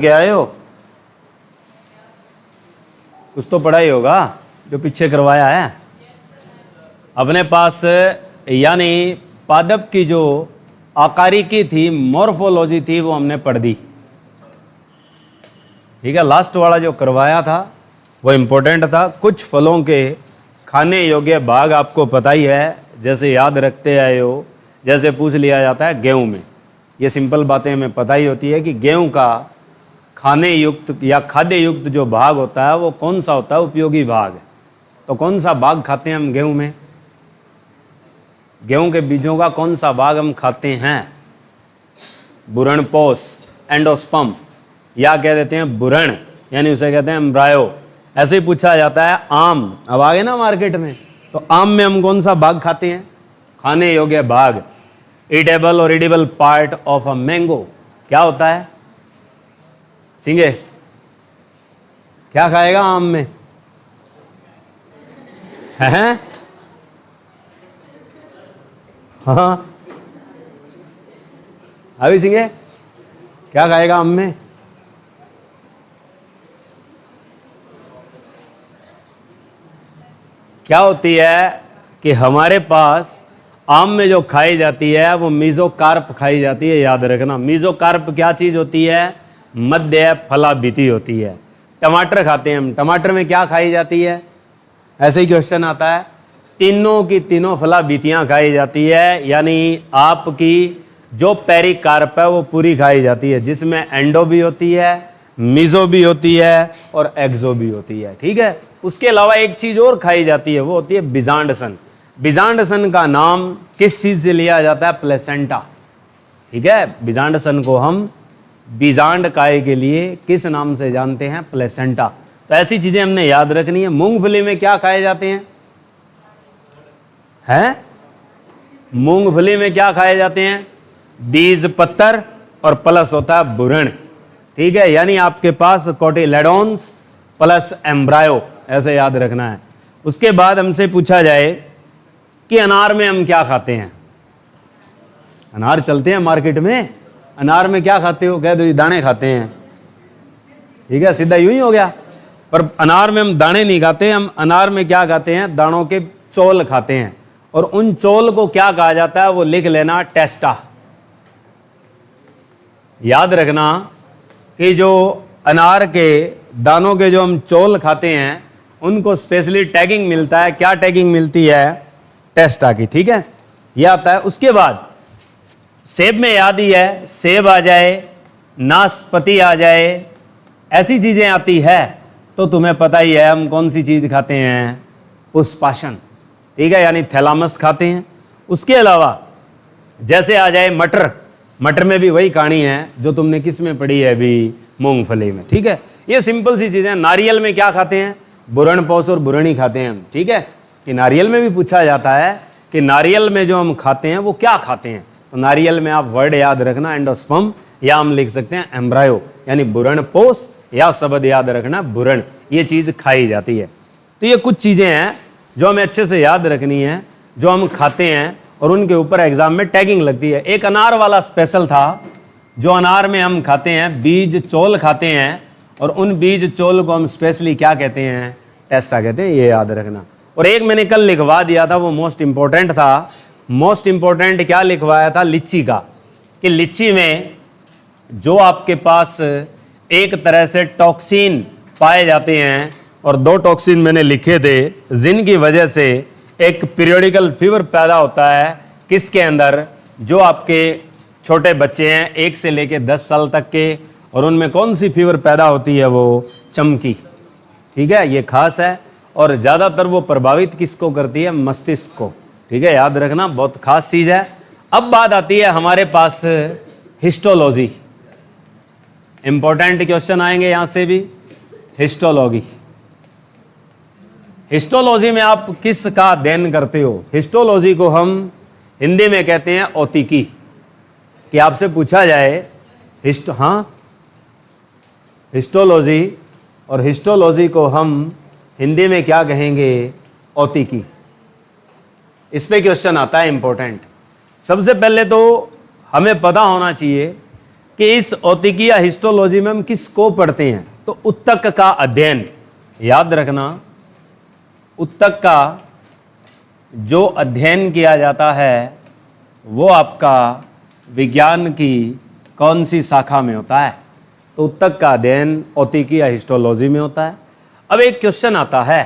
क्या आए हो? कुछ तो पढ़ा ही होगा जो पीछे करवाया है अपने पास। यानी पादप की जो आकारिकी थी, मॉर्फोलॉजी थी, वो हमने पढ़ दी। ठीक है, लास्ट वाला जो करवाया था वो इम्पोर्टेंट था। कुछ फलों के खाने योग्य भाग आपको पता ही है, जैसे याद रखते आए हो। जैसे पूछ लिया जाता है गेहूं में, ये सिंपल बातें हमें पता ही होती है कि गेहूं का खाने युक्त या खाद्य युक्त जो भाग होता है वो कौन सा होता है, उपयोगी भाग। तो कौन सा भाग खाते हैं हम गेहूं में? गेहूं के बीजों का कौन सा भाग हम खाते हैं? भ्रूणपोष, एंडोस्पर्म, या कह देते हैं भ्रूण, यानी उसे कहते हैं एम्ब्रायो। ऐसे ही पूछा जाता है आम। अब आ गए ना मार्केट में, तो आम में हम कौन सा भाग खाते हैं? खाने योग्य भाग, ईटेबल और edible part of a mango. क्या होता है सिंगे? क्या खाएगा आम में? हैं? हाँ, अभी सिंगे क्या खाएगा आम में? क्या होती है कि हमारे पास आम में जो खाई जाती है वो मीजोकार्प खाई जाती है। याद रखना, मीजोकार्प क्या चीज होती है? मध्य फलाभिति होती है। टमाटर खाते हैं हम, टमाटर में क्या खाई जाती है? ऐसे ही क्वेश्चन आता है। तीनों की तीनों फलाभितियां खाई जाती है, यानी आपकी जो पेरिकार्प है वो पूरी खाई जाती है, जिसमें एंडो भी होती है, मीजो भी होती है और एक्सो भी होती है। ठीक है, उसके अलावा एक चीज और खाई जाती है, वो होती है बीजांडसन। बीजांडसन का नाम किस चीज से लिया जाता है? प्लेसेंटा। ठीक है, बीजांडसन को हम बीजांड काय के लिए किस नाम से जानते हैं? प्लेसेंटा। तो ऐसी चीजें हमने याद रखनी है। मूंगफली में क्या खाए जाते हैं? हैं? मूंगफली में क्या खाए जाते हैं? बीज, पत्तर और प्लस होता है भ्रूण। ठीक है, यानी आपके पास कोटिलेडोन्स प्लस एम्ब्रायो, ऐसे याद रखना है। उसके बाद हमसे पूछा जाए कि अनार में हम क्या खाते हैं? अनार चलते हैं मार्केट में, अनार में क्या खाते हो? कह दो जी दाने खाते हैं। ठीक है, सीधा यूं ही हो गया। पर अनार में हम दाने नहीं खाते, हम अनार में क्या खाते हैं? दानों के चोल खाते हैं। और उन चोल को क्या कहा जाता है? वो लिख लेना, टेस्टा। याद रखना कि जो अनार के दानों के जो हम चोल खाते हैं उनको स्पेशली टैगिंग मिलता है। क्या टैगिंग मिलती है? टेस्टा की। ठीक है, यह आता है। उसके बाद सेब में याद ही है, सेब आ जाए, नाशपाती आ जाए, ऐसी चीजें आती है तो तुम्हें पता ही है हम कौन सी चीज खाते हैं? पुष्पाशन। ठीक है, यानी थैलामस खाते हैं। उसके अलावा जैसे आ जाए मटर, मटर में भी वही कहानी है जो तुमने किस में पढ़ी है अभी? मूंगफली में। ठीक है, ये सिंपल सी चीजें। नारियल में क्या खाते हैं? भ्रूणपोष और भ्रूणी खाते हैं हम। ठीक है, कि नारियल में भी पूछा जाता है कि नारियल में जो हम खाते हैं वो क्या खाते हैं। तो नारियल में आप वर्ड याद रखना, एंडोस्पर्म, या हम लिख सकते हैं एम्ब्रायो, यानी भ्रूणपोष, या शब्द याद रखना भ्रूण। ये चीज खाई जाती है। तो ये कुछ चीजें हैं जो हमें अच्छे से याद रखनी है, जो हम खाते हैं और उनके ऊपर एग्जाम में टैगिंग लगती है। एक अनार वाला स्पेशल था, जो अनार में हम खाते हैं, बीज चोल खाते हैं, और उन बीज चोल को हम स्पेशली क्या कहते हैं? टेस्टा कहते हैं। ये याद रखना। और एक मैंने कल लिखवा दिया था, वो मोस्ट इंपॉर्टेंट था। मोस्ट इंपॉर्टेंट क्या लिखवाया था? लीची का, कि लीची में जो आपके पास एक तरह से टॉक्सिन पाए जाते हैं, और दो टॉक्सिन मैंने लिखे थे जिनकी वजह से एक पीरियोडिकल फीवर पैदा होता है। किसके अंदर? जो आपके छोटे बच्चे हैं 1 से लेके 10 साल तक के, और उनमें कौन सी फीवर पैदा होती है? वो चमकी। ठीक है, ये खास है। और ज़्यादातर वो प्रभावित किसको करती है? मस्तिष्क को। ठीक है, याद रखना, बहुत खास चीज़ है। अब बात आती है हमारे पास हिस्टोलॉजी। इंपॉर्टेंट क्वेश्चन आएंगे यहां से भी। हिस्टोलॉजी, हिस्टोलॉजी में आप किस का अध्ययन करते हो? हिस्टोलॉजी को हम हिंदी में कहते हैं औतिकी। कि आपसे पूछा जाए हिस्टोलॉजी, और हिस्टोलॉजी को हम हिंदी में क्या कहेंगे? औतिकी। इस पे क्वेश्चन आता है इंपॉर्टेंट। सबसे पहले तो हमें पता होना चाहिए कि इस औतिकी या हिस्टोलॉजी में हम किसको पढ़ते हैं, तो उत्तक का अध्ययन। याद रखना, उत्तक का जो अध्ययन किया जाता है वो आपका विज्ञान की कौन सी शाखा में होता है, तो उत्तक का अध्ययन औतिकी या हिस्टोलॉजी में होता है। अब एक क्वेश्चन आता है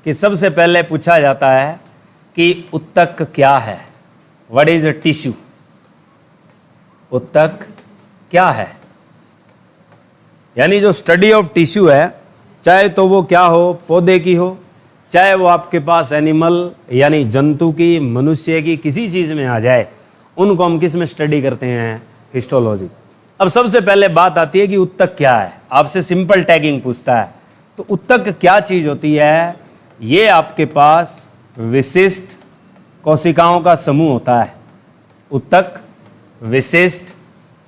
कि सबसे पहले पूछा जाता है कि उत्तक क्या है, व्हाट इज अ टिश्यू, उत्तक क्या है। यानी जो स्टडी ऑफ टिश्यू है, चाहे तो वो क्या हो, पौधे की हो, चाहे वो आपके पास एनिमल यानी जंतु की, मनुष्य की, किसी चीज़ में आ जाए, उनको हम किस में स्टडी करते हैं, हिस्टोलॉजी। अब सबसे पहले बात आती है कि उत्तक क्या है। आपसे सिंपल टैगिंग पूछता है, तो उत्तक क्या चीज़ होती है, ये आपके पास विशिष्ट कोशिकाओं का समूह होता है। उत्तक विशिष्ट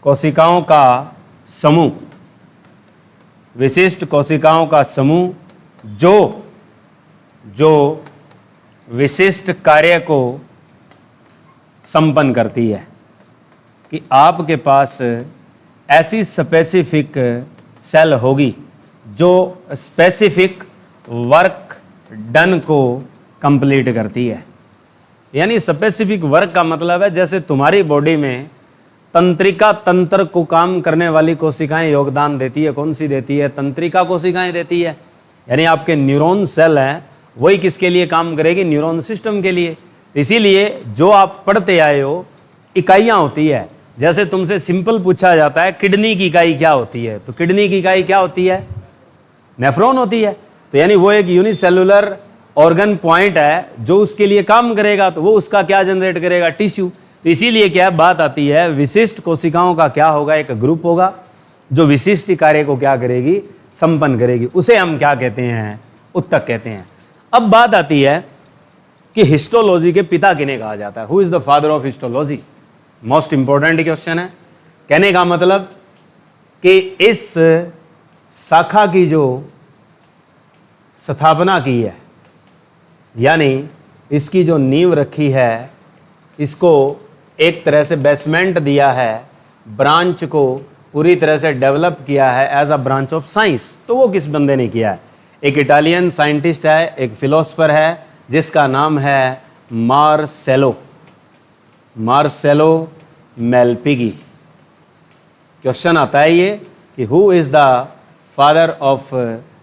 कोशिकाओं का समूह, विशिष्ट कोशिकाओं का समूह जो विशिष्ट कार्य को संपन्न करती है। कि आपके पास ऐसी स्पेसिफिक सेल होगी जो स्पेसिफिक वर्क डन को कंप्लीट करती है। यानी स्पेसिफिक वर्क का मतलब है जैसे तुम्हारी बॉडी में तंत्रिका तंत्र को काम करने वाली कोशिकाएं योगदान देती है, कौन सी देती है, तंत्रिका कोशिकाएं देती है। यानी आपके न्यूरॉन सेल हैं, वही किसके लिए काम करेगी, न्यूरॉन सिस्टम के लिए। तो इसीलिए जो आप पढ़ते आए हो इकाइयाँ होती है। जैसे तुमसे सिंपल पूछा जाता है किडनी की इकाई क्या होती है, तो किडनी की इकाई क्या होती है, नेफ्रॉन होती है। तो यानी वो एक यूनिसेलुलर ऑर्गन पॉइंट है जो उसके लिए काम करेगा, तो वो उसका क्या जनरेट करेगा, टिश्यू। तो इसीलिए क्या बात आती है, विशिष्ट कोशिकाओं का क्या होगा, एक ग्रुप होगा जो विशिष्ट कार्य को क्या करेगी, संपन्न करेगी। उसे हम क्या कहते हैं, उत्तक कहते हैं। अब बात आती है कि हिस्टोलॉजी के पिता किन्हें कहा जाता है, who is the father of histology. Most important question है। कहने का मतलब कि इस शाखा की जो स्थापना की है, यानी इसकी जो नींव रखी है, इसको एक तरह से बेसमेंट दिया है, ब्रांच को पूरी तरह से डेवलप किया है as a branch of science, तो वो किस बंदे ने किया है, एक इटालियन साइंटिस्ट है, एक फिलोसफर है जिसका नाम है मार्सेलो मेलपिगी। क्वेश्चन आता है ये कि who is the father of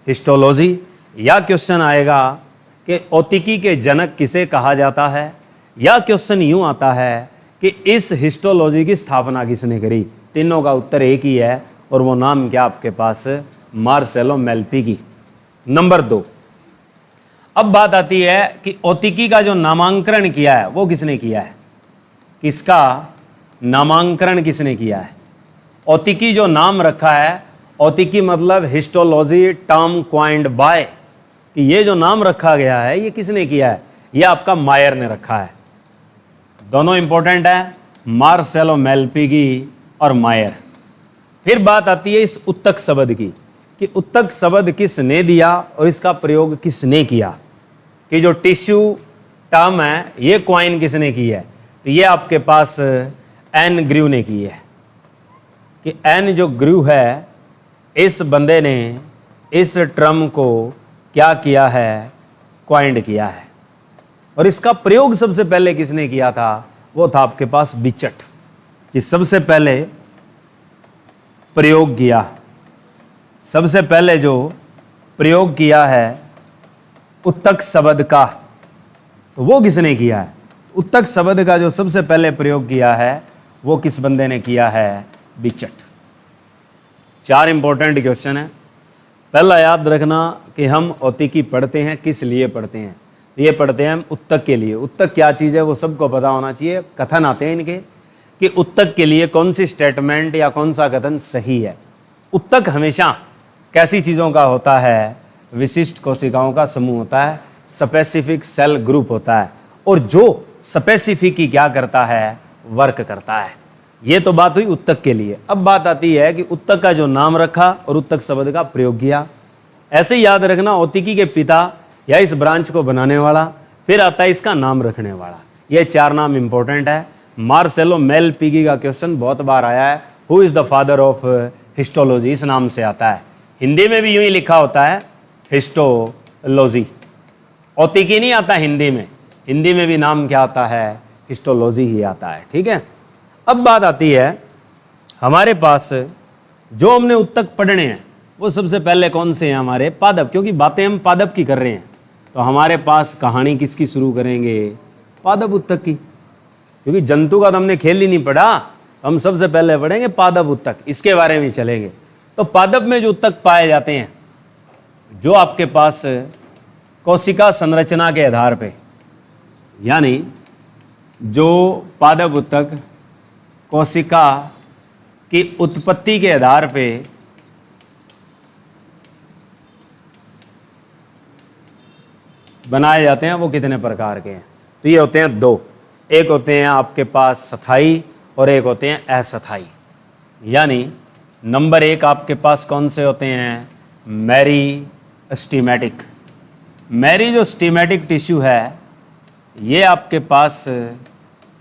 histology, या क्वेश्चन आएगा कि औतिकी के जनक किसे कहा जाता है, या क्वेश्चन यूं आता है कि इस हिस्टोलॉजी की स्थापना किसने करी। तीनों का उत्तर एक ही है और वो नाम क्या आपके पास, मार्सेलो मेलपिगी। नंबर 2, अब बात आती है कि औतिकी का जो नामांकरण किया है वो किसने किया है, किसका नामांकरण किसने किया है। औतिकी जो नाम रखा है, औतिकी मतलब हिस्टोलॉजी टर्म क्वाइंड बाय, कि ये जो नाम रखा गया है ये किसने किया है, ये आपका मायर ने रखा है। दोनों इंपॉर्टेंट है, मार्सेलो मेलपिगी और मायर। फिर बात आती है इस उत्तक शब्द की, कि उत्तक शब्द किसने दिया और इसका प्रयोग किसने किया, कि जो टिश्यू टर्म है ये क्वाइन किसने की है, तो ये आपके पास एन ग्रू ने की है। कि एन जो ग्रू है, इस बंदे ने इस टर्म को क्या किया है, क्वाइंड किया है। और इसका प्रयोग सबसे पहले किसने किया था, वो था आपके पास बिचट, कि सबसे पहले प्रयोग किया, सबसे पहले जो प्रयोग किया है उत्तक शब्द का, तो वो किसने किया है, उत्तक शब्द का जो सबसे पहले प्रयोग किया है वो किस बंदे ने किया है, बिचट। 4 इंपॉर्टेंट क्वेश्चन है। पहला याद रखना कि हम औतिकी पढ़ते हैं किस लिए पढ़ते हैं, तो ये पढ़ते हैं हम उत्तक के लिए। उत्तक क्या चीज़ है वो सबको पता होना चाहिए। कथन आते हैं इनके कि उत्तक के लिए कौन सी स्टेटमेंट या कौन सा कथन सही है। उत्तक हमेशा कैसी चीज़ों का होता है, विशिष्ट कोशिकाओं का समूह होता है, स्पेसिफिक सेल ग्रुप होता है, और जो स्पेसिफिक ही क्या करता है, वर्क करता है। ये तो बात हुई उत्तक के लिए। अब बात आती है कि उत्तक का जो नाम रखा और उत्तक शब्द का प्रयोग किया। ऐसे ही याद रखना, औतिकी के पिता या इस ब्रांच को बनाने वाला, फिर आता है इसका नाम रखने वाला। ये 4 नाम इंपॉर्टेंट है। मार्सेलो मेलपिगी का क्वेश्चन बहुत बार आया है, who is the father of histology, इस नाम से आता है। हिंदी में भी यूं ही लिखा होता है हिस्टोलॉजी, औतिकी नहीं आता हिंदी में। हिंदी में भी नाम क्या आता है, हिस्टोलॉजी ही आता है। ठीक है, अब बात आती है हमारे पास जो हमने उत्तक पढ़ने हैं वो सबसे पहले कौन से हैं हमारे, पादप, क्योंकि बातें हम पादप की कर रहे हैं। तो हमारे पास कहानी किसकी शुरू करेंगे, पादप उत्तक की, क्योंकि जंतु का तो हमने खेल ही नहीं पढ़ा, तो हम सबसे पहले पढ़ेंगे पादप उत्तक, इसके बारे में चलेंगे। तो पादप में जो उत्तक पाए जाते हैं, जो आपके पास कोशिका संरचना के आधार पे, यानी जो पादप उत्तक कोशिका की उत्पत्ति के आधार पे बनाए जाते हैं, वो कितने प्रकार के हैं। तो ये होते हैं दो, एक होते हैं आपके पास स्थायी और एक होते हैं अस्थायी। यानी नंबर एक आपके पास कौन से होते हैं, मेरिस्टेमेटिक। मेरी जो स्टीमेटिक टिश्यू है ये आपके पास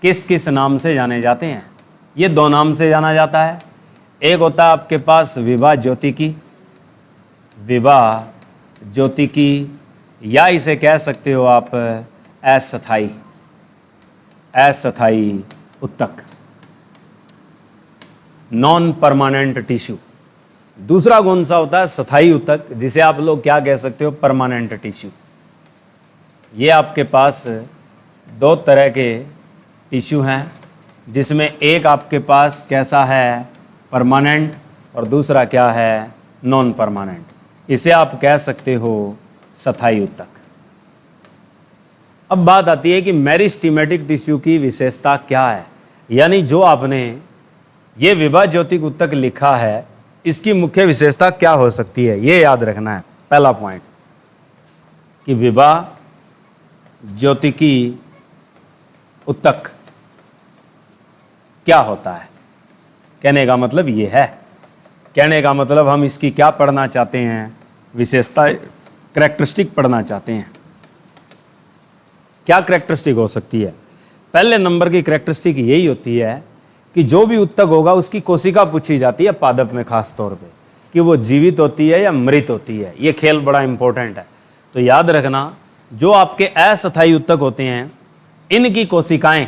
किस किस नाम से जाने जाते हैं, ये दो नाम से जाना जाता है। एक होता है आपके पास विभा ज्योतिकी, विभा ज्योतिकी, या इसे कह सकते हो आप अस्थायी, अस्थायी उत्तक, नॉन परमानेंट टिश्यू। दूसरा कौन सा होता है, स्थायी उत्तक, जिसे आप लोग क्या कह सकते हो, परमानेंट टिश्यू। ये आपके पास दो तरह के टिश्यू हैं, जिसमें एक आपके पास कैसा है, परमानेंट, और दूसरा क्या है, नॉन परमानेंट। इसे आप कह सकते हो स्थायी उत्तक। अब बात आती है कि मेरिस्टेमेटिक टिश्यू की विशेषता क्या है, यानी जो आपने ये विभा ज्योतिक उत्तक लिखा है, इसकी मुख्य विशेषता क्या हो सकती है, ये याद रखना है। पहला पॉइंट कि विभा ज्योतिकी उत्तक क्या होता है, कहने का मतलब ये है, कहने का मतलब हम इसकी क्या पढ़ना चाहते हैं, विशेषता, करैक्टरिस्टिक पढ़ना चाहते हैं। क्या करैक्टरिस्टिक हो सकती है, पहले नंबर की करैक्टरिस्टिक यही होती है कि जो भी उत्तक होगा उसकी कोशिका पूछी जाती है, पादप में खास तौर पे, कि वो जीवित होती है या मृत होती है। ये खेल बड़ा इंपॉर्टेंट है, तो याद रखना जो आपके अस्थायी उत्तक होते हैं इनकी कोशिकाएं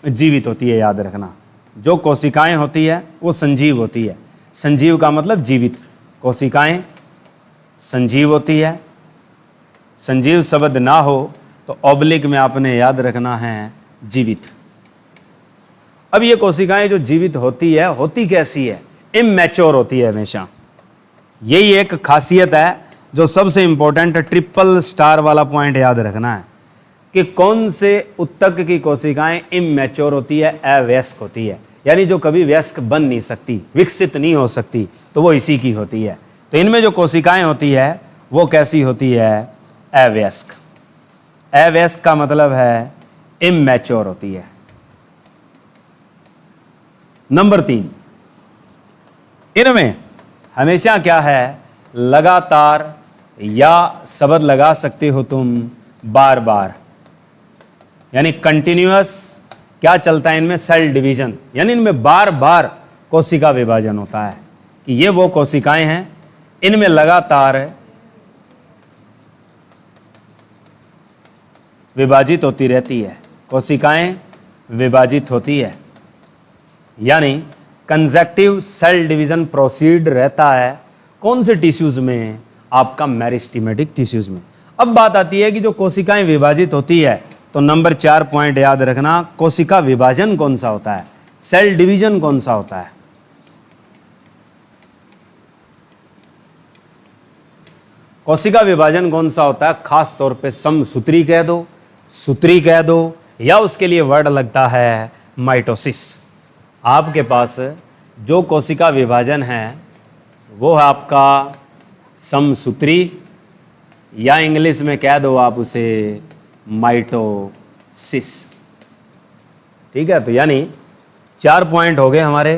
जीवित होती है। याद रखना जो कोशिकाएं होती है वो संजीव होती है, संजीव का मतलब जीवित, कोशिकाएं संजीव होती है। संजीव शब्द ना हो तो ऑब्लिक में आपने याद रखना है जीवित। अब ये कोशिकाएं जो जीवित होती है, होती कैसी है, इमैच्योर होती है हमेशा। यही एक खासियत है जो सबसे इंपॉर्टेंट, ट्रिपल स्टार वाला पॉइंट याद रखना है कि कौन से उत्तक की कोशिकाएं इमैच्योर होती है, अवयस्क होती है, यानी जो कभी वयस्क बन नहीं सकती, विकसित नहीं हो सकती, तो वो इसी की होती है। तो इनमें जो कोशिकाएं होती है वो कैसी होती है, अवयस्क। अवयस्क का मतलब है इमैच्योर होती है। नंबर 3, इनमें हमेशा क्या है, लगातार, या शब्द लगा सकते हो तुम बार बार, यानी कंटिन्यूअस क्या चलता है इनमें, सेल डिवीजन, यानी इनमें बार बार कोशिका विभाजन होता है कि ये वो कोशिकाएं हैं, इनमें लगातार विभाजित होती रहती है, कोशिकाएं विभाजित होती है, यानी कंजेक्टिव सेल डिवीजन प्रोसीड रहता है। कौन से टिश्यूज में, आपका मेरिस्टेमेटिक टिश्यूज में। अब बात आती है कि जो कोशिकाएं विभाजित होती है, तो नंबर 4 पॉइंट याद रखना, कोशिका विभाजन कौन सा होता है, सेल डिवीजन कौन सा होता है। कोशिका विभाजन कौन सा होता है, खास तौर पे समसूत्री कह दो, सूत्री कह दो, या उसके लिए वर्ड लगता है माइटोसिस। आपके पास जो कोशिका विभाजन है वो है आपका समसूत्री, या इंग्लिश में कह दो आप उसे माइटोसिस। ठीक है, तो यानी 4 पॉइंट हो गए हमारे।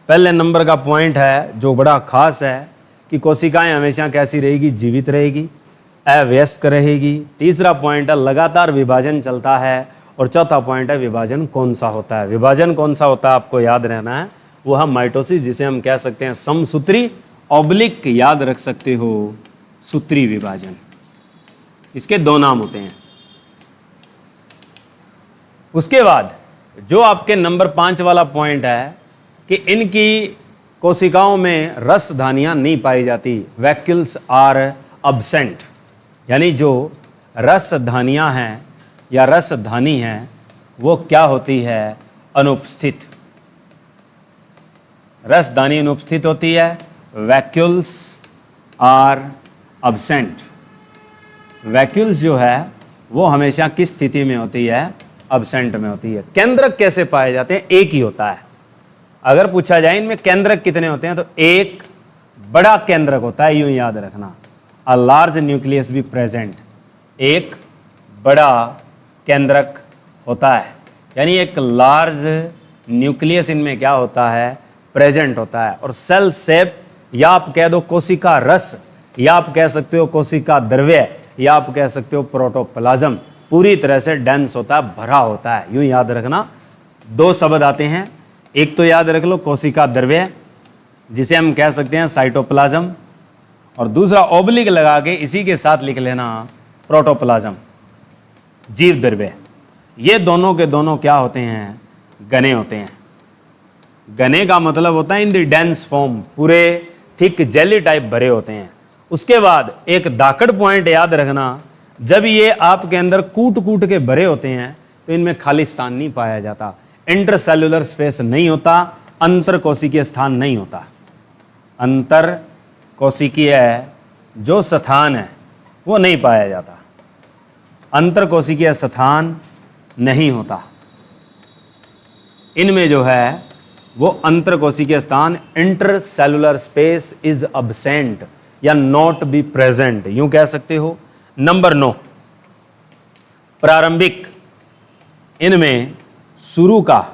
पहले नंबर का पॉइंट है जो बड़ा खास है कि कोशिकाएं हमेशा कैसी रहेगी, जीवित रहेगी, अवयस्क रहेगी। तीसरा पॉइंट है लगातार विभाजन चलता है, और चौथा पॉइंट है विभाजन कौन सा होता है। विभाजन कौन सा होता है आपको याद रहना है, वो है माइटोसिस, जिसे हम कह सकते हैं समसूत्री ऑब्लिक, याद रख सकते हो, सूत्री विभाजन। इसके दो नाम होते हैं। उसके बाद जो आपके नंबर 5 वाला पॉइंट है कि इनकी कोशिकाओं में रस धानियाँ नहीं पाई जाती, वैक्यूल्स आर अब्सेंट, यानी जो रस धानियाँ हैं या रस धानी हैं वो क्या होती है, अनुपस्थित। रस धानी अनुपस्थित होती है, वैक्यूल्स आर अब्सेंट। वैक्यूल्स जो है वो हमेशा किस स्थिति में होती है, अब्सेंट में होती है। केंद्रक कैसे पाए जाते हैं, एक ही होता है। अगर पूछा जाए इनमें केंद्रक कितने होते हैं तो एक बड़ा केंद्रक होता है, यूं याद रखना, अ लार्ज न्यूक्लियस भी प्रेजेंट, एक बड़ा केंद्रक होता है, यानी एक लार्ज न्यूक्लियस इनमें क्या होता है, प्रेजेंट होता है। और सेल शेप, या आप कह दो कोशिका रस, या आप कह सकते हो कोशिका द्रव्य, या आप कह सकते हो प्रोटोप्लाज्म, पूरी तरह से डेंस होता है, भरा होता है। यूं याद रखना, दो शब्द आते हैं, एक तो याद रख लो कोशिका द्रव्य, जिसे हम कह सकते हैं साइटोप्लाज्म, और दूसरा ऑब्लिक लगा के इसी के साथ लिख लेना प्रोटोप्लाज्म, जीव द्रव्य। ये दोनों के दोनों क्या होते हैं, गने होते हैं। गने का मतलब होता है इन द डेंस फॉर्म, पूरे थिक जेली टाइप भरे होते हैं। उसके बाद एक दाकड़ पॉइंट याद रखना, जब ये आपके अंदर कूट कूट के भरे होते हैं तो इनमें खाली स्थान नहीं पाया जाता, इंटरसेल्युलर स्पेस नहीं होता, अंतर कोशिकीय स्थान नहीं होता। अंतर कोशिकीय जो स्थान है वो नहीं पाया जाता, अंतर कोशिकीय स्थान नहीं होता। इनमें जो है वो अंतर कोशिकीय स्थान, इंटरसेल्युलर स्पेस इज अब्सेंट या नॉट बी प्रेजेंट, यूं कह सकते हो। नंबर 9, प्रारंभिक, इनमें शुरू का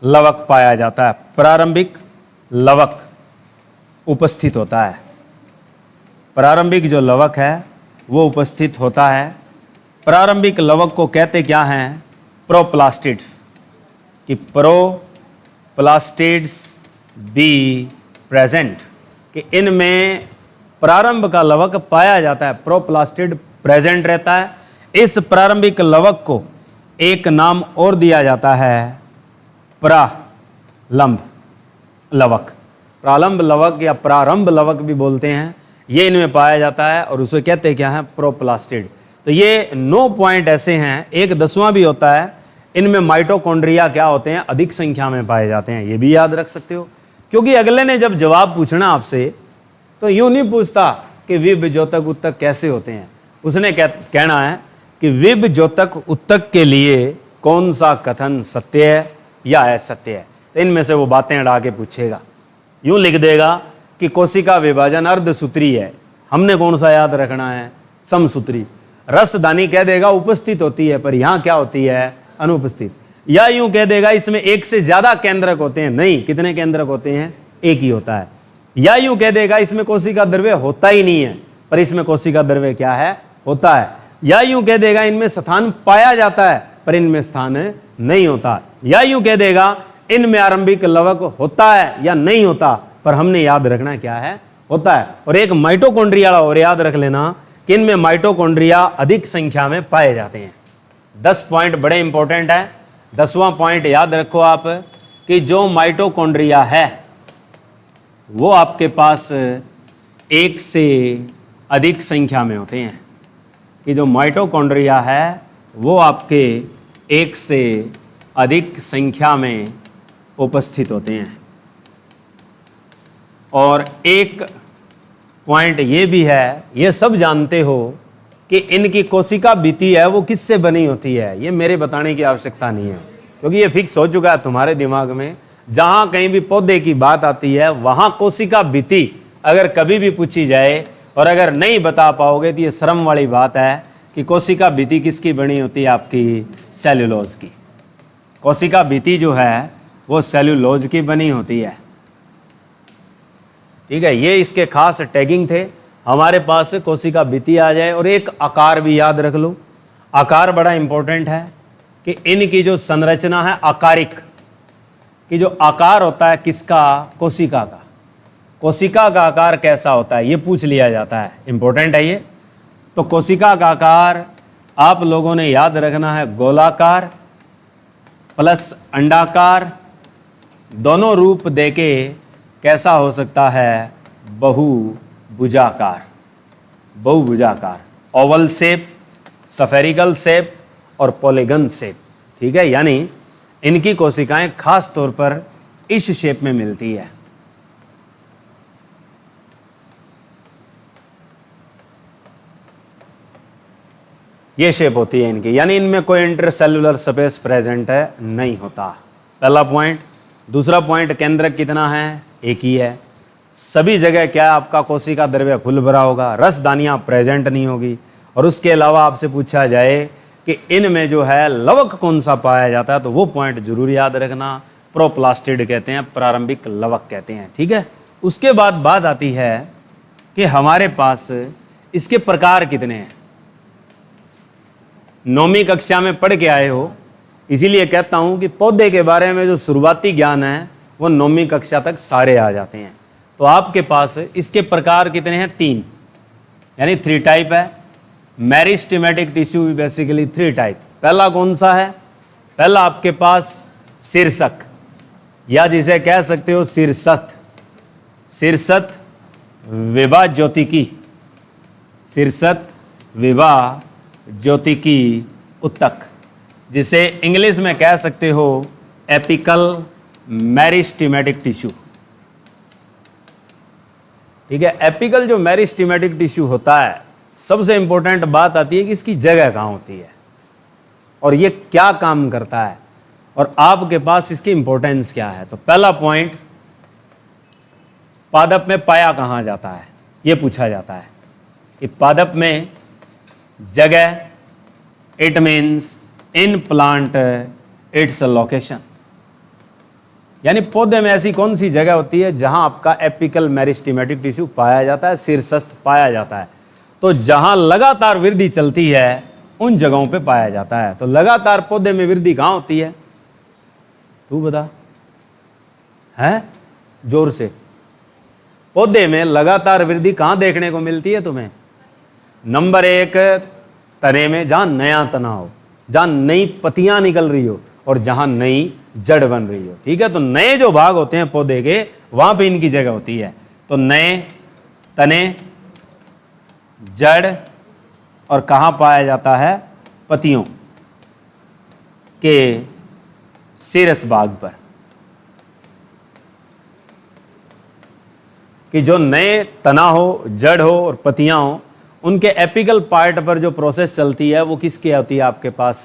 लवक पाया जाता है, प्रारंभिक लवक उपस्थित होता है। प्रारंभिक जो लवक है वो उपस्थित होता है। प्रारंभिक लवक को कहते क्या हैं, प्रोप्लास्टिड्स, कि प्रोप्लास्टिड्स बी प्रेजेंट, कि इनमें प्रारंभ का लवक पाया जाता है, प्रोप्लास्टिड प्रेजेंट रहता है। इस प्रारंभिक लवक को एक नाम और दिया जाता है, प्रालंब लवक। प्रालंब लवक या प्रारंभ लवक भी बोलते हैं, ये इनमें पाया जाता है और उसे कहते क्या है, प्रोप्लास्टिड। तो ये 9 पॉइंट ऐसे हैं। एक 10वां भी होता है, इनमें माइटोकॉन्ड्रिया क्या होते हैं, अधिक संख्या में पाए जाते हैं, ये भी याद रख सकते हो। क्योंकि अगले ने जब जवाब पूछना आपसे तो यूं नहीं पूछता कि विभ द्योतक उत्तक कैसे होते हैं, उसने कहना है कि विभ द्योतक उत्तक के लिए कौन सा कथन सत्य है या असत्य है। तो इनमें से वो बातें अड़ा के पूछेगा। यूं लिख देगा कि कोशिका विभाजन अर्धसूत्री है, हमने कौन सा याद रखना है, समसूत्री। रसदानी कह देगा उपस्थित होती है, पर यहाँ क्या होती है, अनुपस्थित। या यूं कह देगा इसमें एक से ज्यादा केंद्रक होते हैं, नहीं, कितने केंद्रक होते हैं, एक ही होता है। या यूं कह देगा इसमें कोशिका द्रव्य होता ही नहीं है, पर इसमें कोशिका द्रव्य क्या है, होता है। या यूं कह देगा इनमें स्थान पाया जाता है पर इनमें स्थान नहीं होता। या यूं कह देगा इनमें आरंभिक लवक होता है या नहीं होता, पर हमने याद रखना क्या है, होता है। और एक माइटोकॉन्ड्रिया और याद रख लेना कि इनमें माइटोकॉन्ड्रिया अधिक संख्या में पाए जाते हैं। 10 पॉइंट बड़े इंपॉर्टेंट है। 10वां पॉइंट याद रखो आप कि जो माइटोकॉन्ड्रिया है वो आपके पास एक से अधिक संख्या में होते हैं, कि जो माइटोकॉन्ड्रिया है वो आपके एक से अधिक संख्या में उपस्थित होते हैं। और एक पॉइंट ये भी है, ये सब जानते हो कि इनकी कोशिका भित्ति है वो किससे बनी होती है, ये मेरे बताने की आवश्यकता नहीं है, क्योंकि ये फिक्स हो चुका है तुम्हारे दिमाग में। जहाँ कहीं भी पौधे की बात आती है वहाँ कोशिका भित्ति अगर कभी भी पूछी जाए और अगर नहीं बता पाओगे तो ये शर्म वाली बात है कि कोशिका भित्ति किसकी बनी होती है, आपकी सेल्यूलोज की। कोशिका भित्ति जो है वो सेल्यूलोज की बनी होती है। ठीक है, ये इसके खास टैगिंग थे। हमारे पास कोशिका भित्ति आ जाए और एक आकार भी याद रख लो। आकार बड़ा इंपॉर्टेंट है कि इनकी जो संरचना है आकारिक, कि जो आकार होता है किसका, कोशिका का, कोशिका का आकार कैसा होता है, ये पूछ लिया जाता है, इंपॉर्टेंट है ये। तो कोशिका का आकार आप लोगों ने याद रखना है, गोलाकार प्लस अंडाकार, दोनों रूप देके कैसा हो सकता है, बहुभुजाकार, बहुभुजाकार, ओवल शेप, सफेरिकल शेप और पॉलीगन शेप, ठीक है। यानी इनकी कोशिकाएं खास तौर पर इस शेप में मिलती है। ये शेप होती है इनकी, यानी इनमें कोई इंटरसेलुलर स्पेस प्रेजेंट है नहीं होता, पहला पॉइंट। दूसरा पॉइंट, केंद्रक कितना है, एक ही है। सभी जगह क्या है, आपका कोशिका द्रव्य फुल भरा होगा, रसदानियां प्रेजेंट नहीं होगी। और उसके अलावा आपसे पूछा जाए कि इनमें जो है लवक कौन सा पाया जाता है, तो वो पॉइंट जरूर याद रखना, प्रोप्लास्टिड कहते हैं, प्रारंभिक लवक कहते हैं, ठीक है। उसके बाद बात आती है कि हमारे पास इसके प्रकार कितने हैं। 9वीं कक्षा में पढ़ के आए हो, इसीलिए कहता हूं कि पौधे के बारे में जो शुरुआती ज्ञान है वो 9वीं कक्षा तक सारे आ जाते हैं। तो आपके पास इसके प्रकार कितने हैं, 3, यानी 3 टाइप है। Meristematic tissue basically 3 type. पहला कौन सा है, पहला आपके पास शीर्षक, या जिसे कह सकते हो शीर्षस्थ, शीर्षस्थ विभा ज्योतिकी, शीर्षस्थ विभा ज्योतिकी उत्तक, जिसे इंग्लिश में कह सकते हो एपिकल मेरिस्टेमेटिक टिश्यू, ठीक है। एपिकल जो मेरिस्टेमेटिक टिश्यू होता है, सबसे इंपॉर्टेंट बात आती है कि इसकी जगह कहाँ होती है और ये क्या काम करता है और आपके पास इसकी इंपॉर्टेंस क्या है। तो पहला पॉइंट, पादप में पाया कहाँ जाता है, ये पूछा जाता है कि पादप में जगह, it means in plant its location, यानी पौधे में ऐसी कौन सी जगह होती है जहां आपका एपिकल मेरिस्टेमेटिक टिश्यू पाया जाता है, शीर्षस्थ पाया जाता है। तो जहां लगातार वृद्धि चलती है उन जगहों पे पाया जाता है। तो लगातार पौधे में वृद्धि कहां होती है, तू बता, है जोर से, पौधे में लगातार वृद्धि कहां देखने को मिलती है तुम्हें? नंबर 1, तने में, जहां नया तना हो, जहां नई पत्तियां निकल रही हो और जहां नई जड़ बन रही हो, ठीक है। तो नए जो भाग होते हैं पौधे के, वहां पे इनकी जगह होती है। तो नए तने, जड़, और कहां पाया जाता है, पत्तियों के शीर्ष भाग पर, कि जो नए तना हो, जड़ हो और पत्तियां हो, उनके एपिकल पार्ट पर जो प्रोसेस चलती है वो किसकी होती है, आपके पास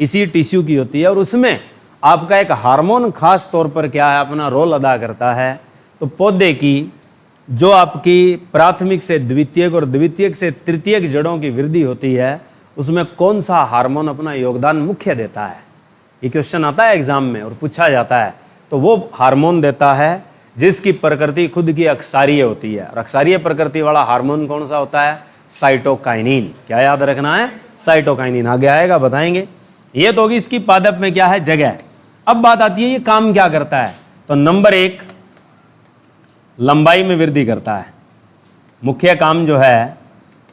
इसी टिश्यू की होती है। और उसमें आपका एक हार्मोन खास तौर पर क्या है, अपना रोल अदा करता है। तो पौधे की जो आपकी प्राथमिक से द्वितीयक और द्वितीयक से तृतीयक जड़ों की वृद्धि होती है, उसमें कौन सा हार्मोन अपना योगदान मुख्य देता है, ये क्वेश्चन आता है एग्जाम में और पूछा जाता है। तो वो हार्मोन देता है जिसकी प्रकृति खुद की अक्षारीय होती है। और अक्षारीय प्रकृति वाला हार्मोन कौन सा होता है, साइटोकाइनिन। क्या याद रखना है, साइटोकाइनिन। आगे आएगा, बताएंगे। ये तो होगी इसकी पादप में क्या है, जगह। अब बात आती है ये काम क्या करता है। तो नंबर 1, लंबाई में वृद्धि करता है। मुख्य काम जो है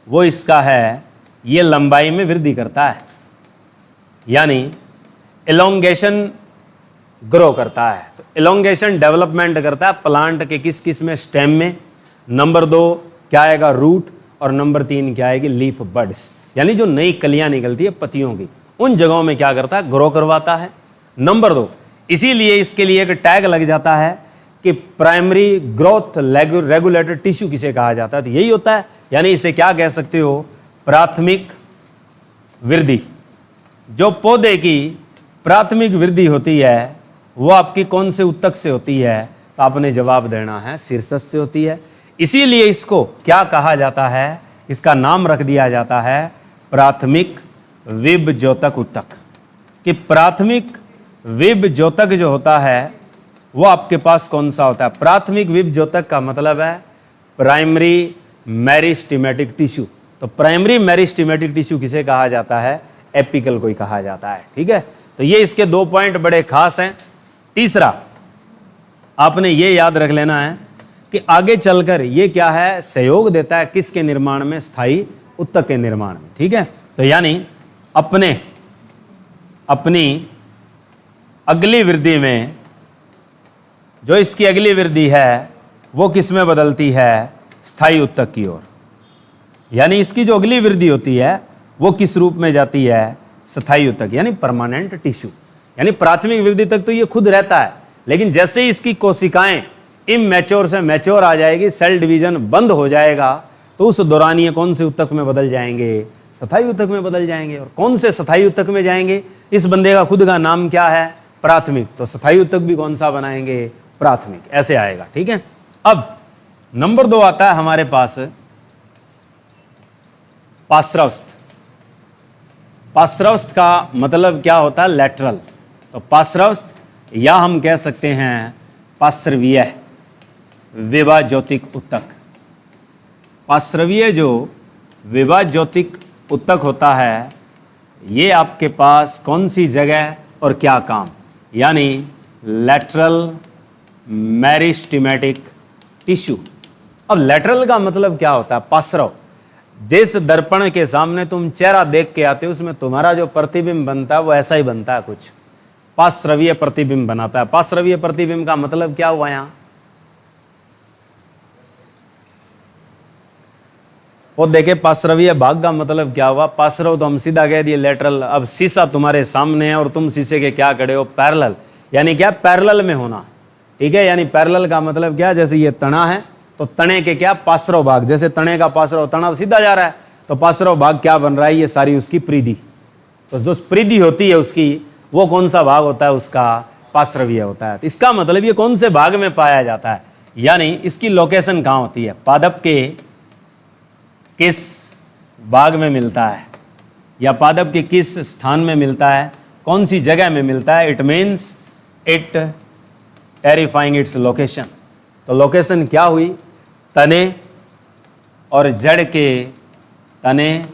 वो इसका है, ये लंबाई में वृद्धि करता है, यानी एलोंगेशन ग्रो करता है। तो एलोंगेशन डेवलपमेंट करता है प्लांट के किस किस में, स्टेम में। नंबर 2 क्या आएगा, रूट। और नंबर 3 क्या आएगी, लीफ बड्स, यानी जो नई कलियां निकलती है पत्तियों की, उन जगहों में क्या करता है, ग्रो करवाता है। नंबर 2, इसीलिए इसके लिए एक टैग लग जाता है कि प्राइमरी ग्रोथ रेगुलेटर टिश्यू किसे कहा जाता है। तो यही होता है, यानी इसे क्या कह सकते हो, प्राथमिक वृद्धि। जो पौधे की प्राथमिक वृद्धि होती है वो आपकी कौन से उत्तक से होती है, तो आपने जवाब देना है शीर्षस्थ से होती है। इसीलिए इसको क्या कहा जाता है, इसका नाम रख दिया जाता है प्राथमिक विभ ज्योतक उत्तक। कि प्राथमिक विभ ज्योतक जो होता है वो आपके पास कौन सा होता है। प्राथमिक विभ ज्योतक का मतलब है प्राइमरी मेरिस्टेमेटिक टिश्यू। तो प्राइमरी मेरिस्टेमेटिक टिश्यू किसे कहा जाता है, एपिकल को ही कहा जाता है, ठीक है। तो ये इसके 2 पॉइंट बड़े खास हैं। तीसरा, आपने ये याद रख लेना है कि आगे चलकर ये क्या है, सहयोग देता है किसके निर्माण में, स्थायी उत्तक के निर्माण में। ठीक है, तो यानी अपनी अगली वृद्धि में जो इसकी अगली वृद्धि है वो किस में बदलती है, स्थायी उत्तक की ओर। यानी इसकी जो अगली वृद्धि होती है वो किस रूप में जाती है, स्थायी उत्तक यानी परमानेंट टिश्यू। यानी प्राथमिक वृद्धि तक तो ये खुद रहता है, लेकिन जैसे ही इसकी कोशिकाएं इमैच्योर से मैच्योर आ जाएगी, सेल डिवीजन बंद हो जाएगा, तो उस दौरान ये कौन से उत्तक में बदल जाएंगे, स्थायी उत्तक में बदल जाएंगे। और कौन से स्थायी उत्तक में जाएंगे, इस बंदे का खुद का नाम क्या है, प्राथमिक, तो स्थायी उत्तक भी कौन सा बनाएंगे, प्राथमिक, ऐसे आएगा। ठीक है, अब नंबर 2 आता है हमारे पास पार्श्वस्थ। पार्श्वस्थ का मतलब क्या होता है, लैटरल। तो पार्श्वस्थ या हम कह सकते हैं पार्श्वीय विभाज्योतिक उत्तक। पार्श्वीय जो विभाज्योतिक उत्तक होता है, ये आपके पास कौन सी जगह और क्या काम, यानी लैटरल मेरिस्टेमेटिक टिश्यू। अब लैटरल का मतलब क्या होता है, पार्श्व। जिस दर्पण के सामने तुम चेहरा देख के आते हो उसमें तुम्हारा जो प्रतिबिंब बनता है वो ऐसा ही बनता है, कुछ पार्श्वीय प्रतिबिंब बनाता है। पार्श्वीय प्रतिबिंब का मतलब क्या हुआ यहाँ, वो देखे पार्श्वीय भाग का मतलब क्या हुआ, पार्श्व तो हम सीधा कह दिए लैटरल। अब शीशा तुम्हारे सामने है और तुम शीशे के क्या खड़े हो, पैरेलल, यानी क्या, पैरेलल में होना। ठीक है, यानी पैरेलल का मतलब क्या, जैसे ये तना है तो तने के क्या, पार्श्व भाग, जैसे तने का पार्श्व, तना सीधा जा रहा है तो पार्श्व भाग क्या बन रहा है, ये सारी उसकी परिधि। तो जो परिधि होती है उसकी, वो कौन सा भाग होता है, उसका पार्श्वीय होता है। तो इसका मतलब ये कौन से भाग में पाया जाता है, यानी इसकी लोकेशन कहाँ होती है, पादप के किस भाग में मिलता है या पादप के किस स्थान में मिलता है, कौन सी जगह में मिलता है। It means it terrifying its location. तो लोकेशन क्या हुई, तने और जड़ के, तने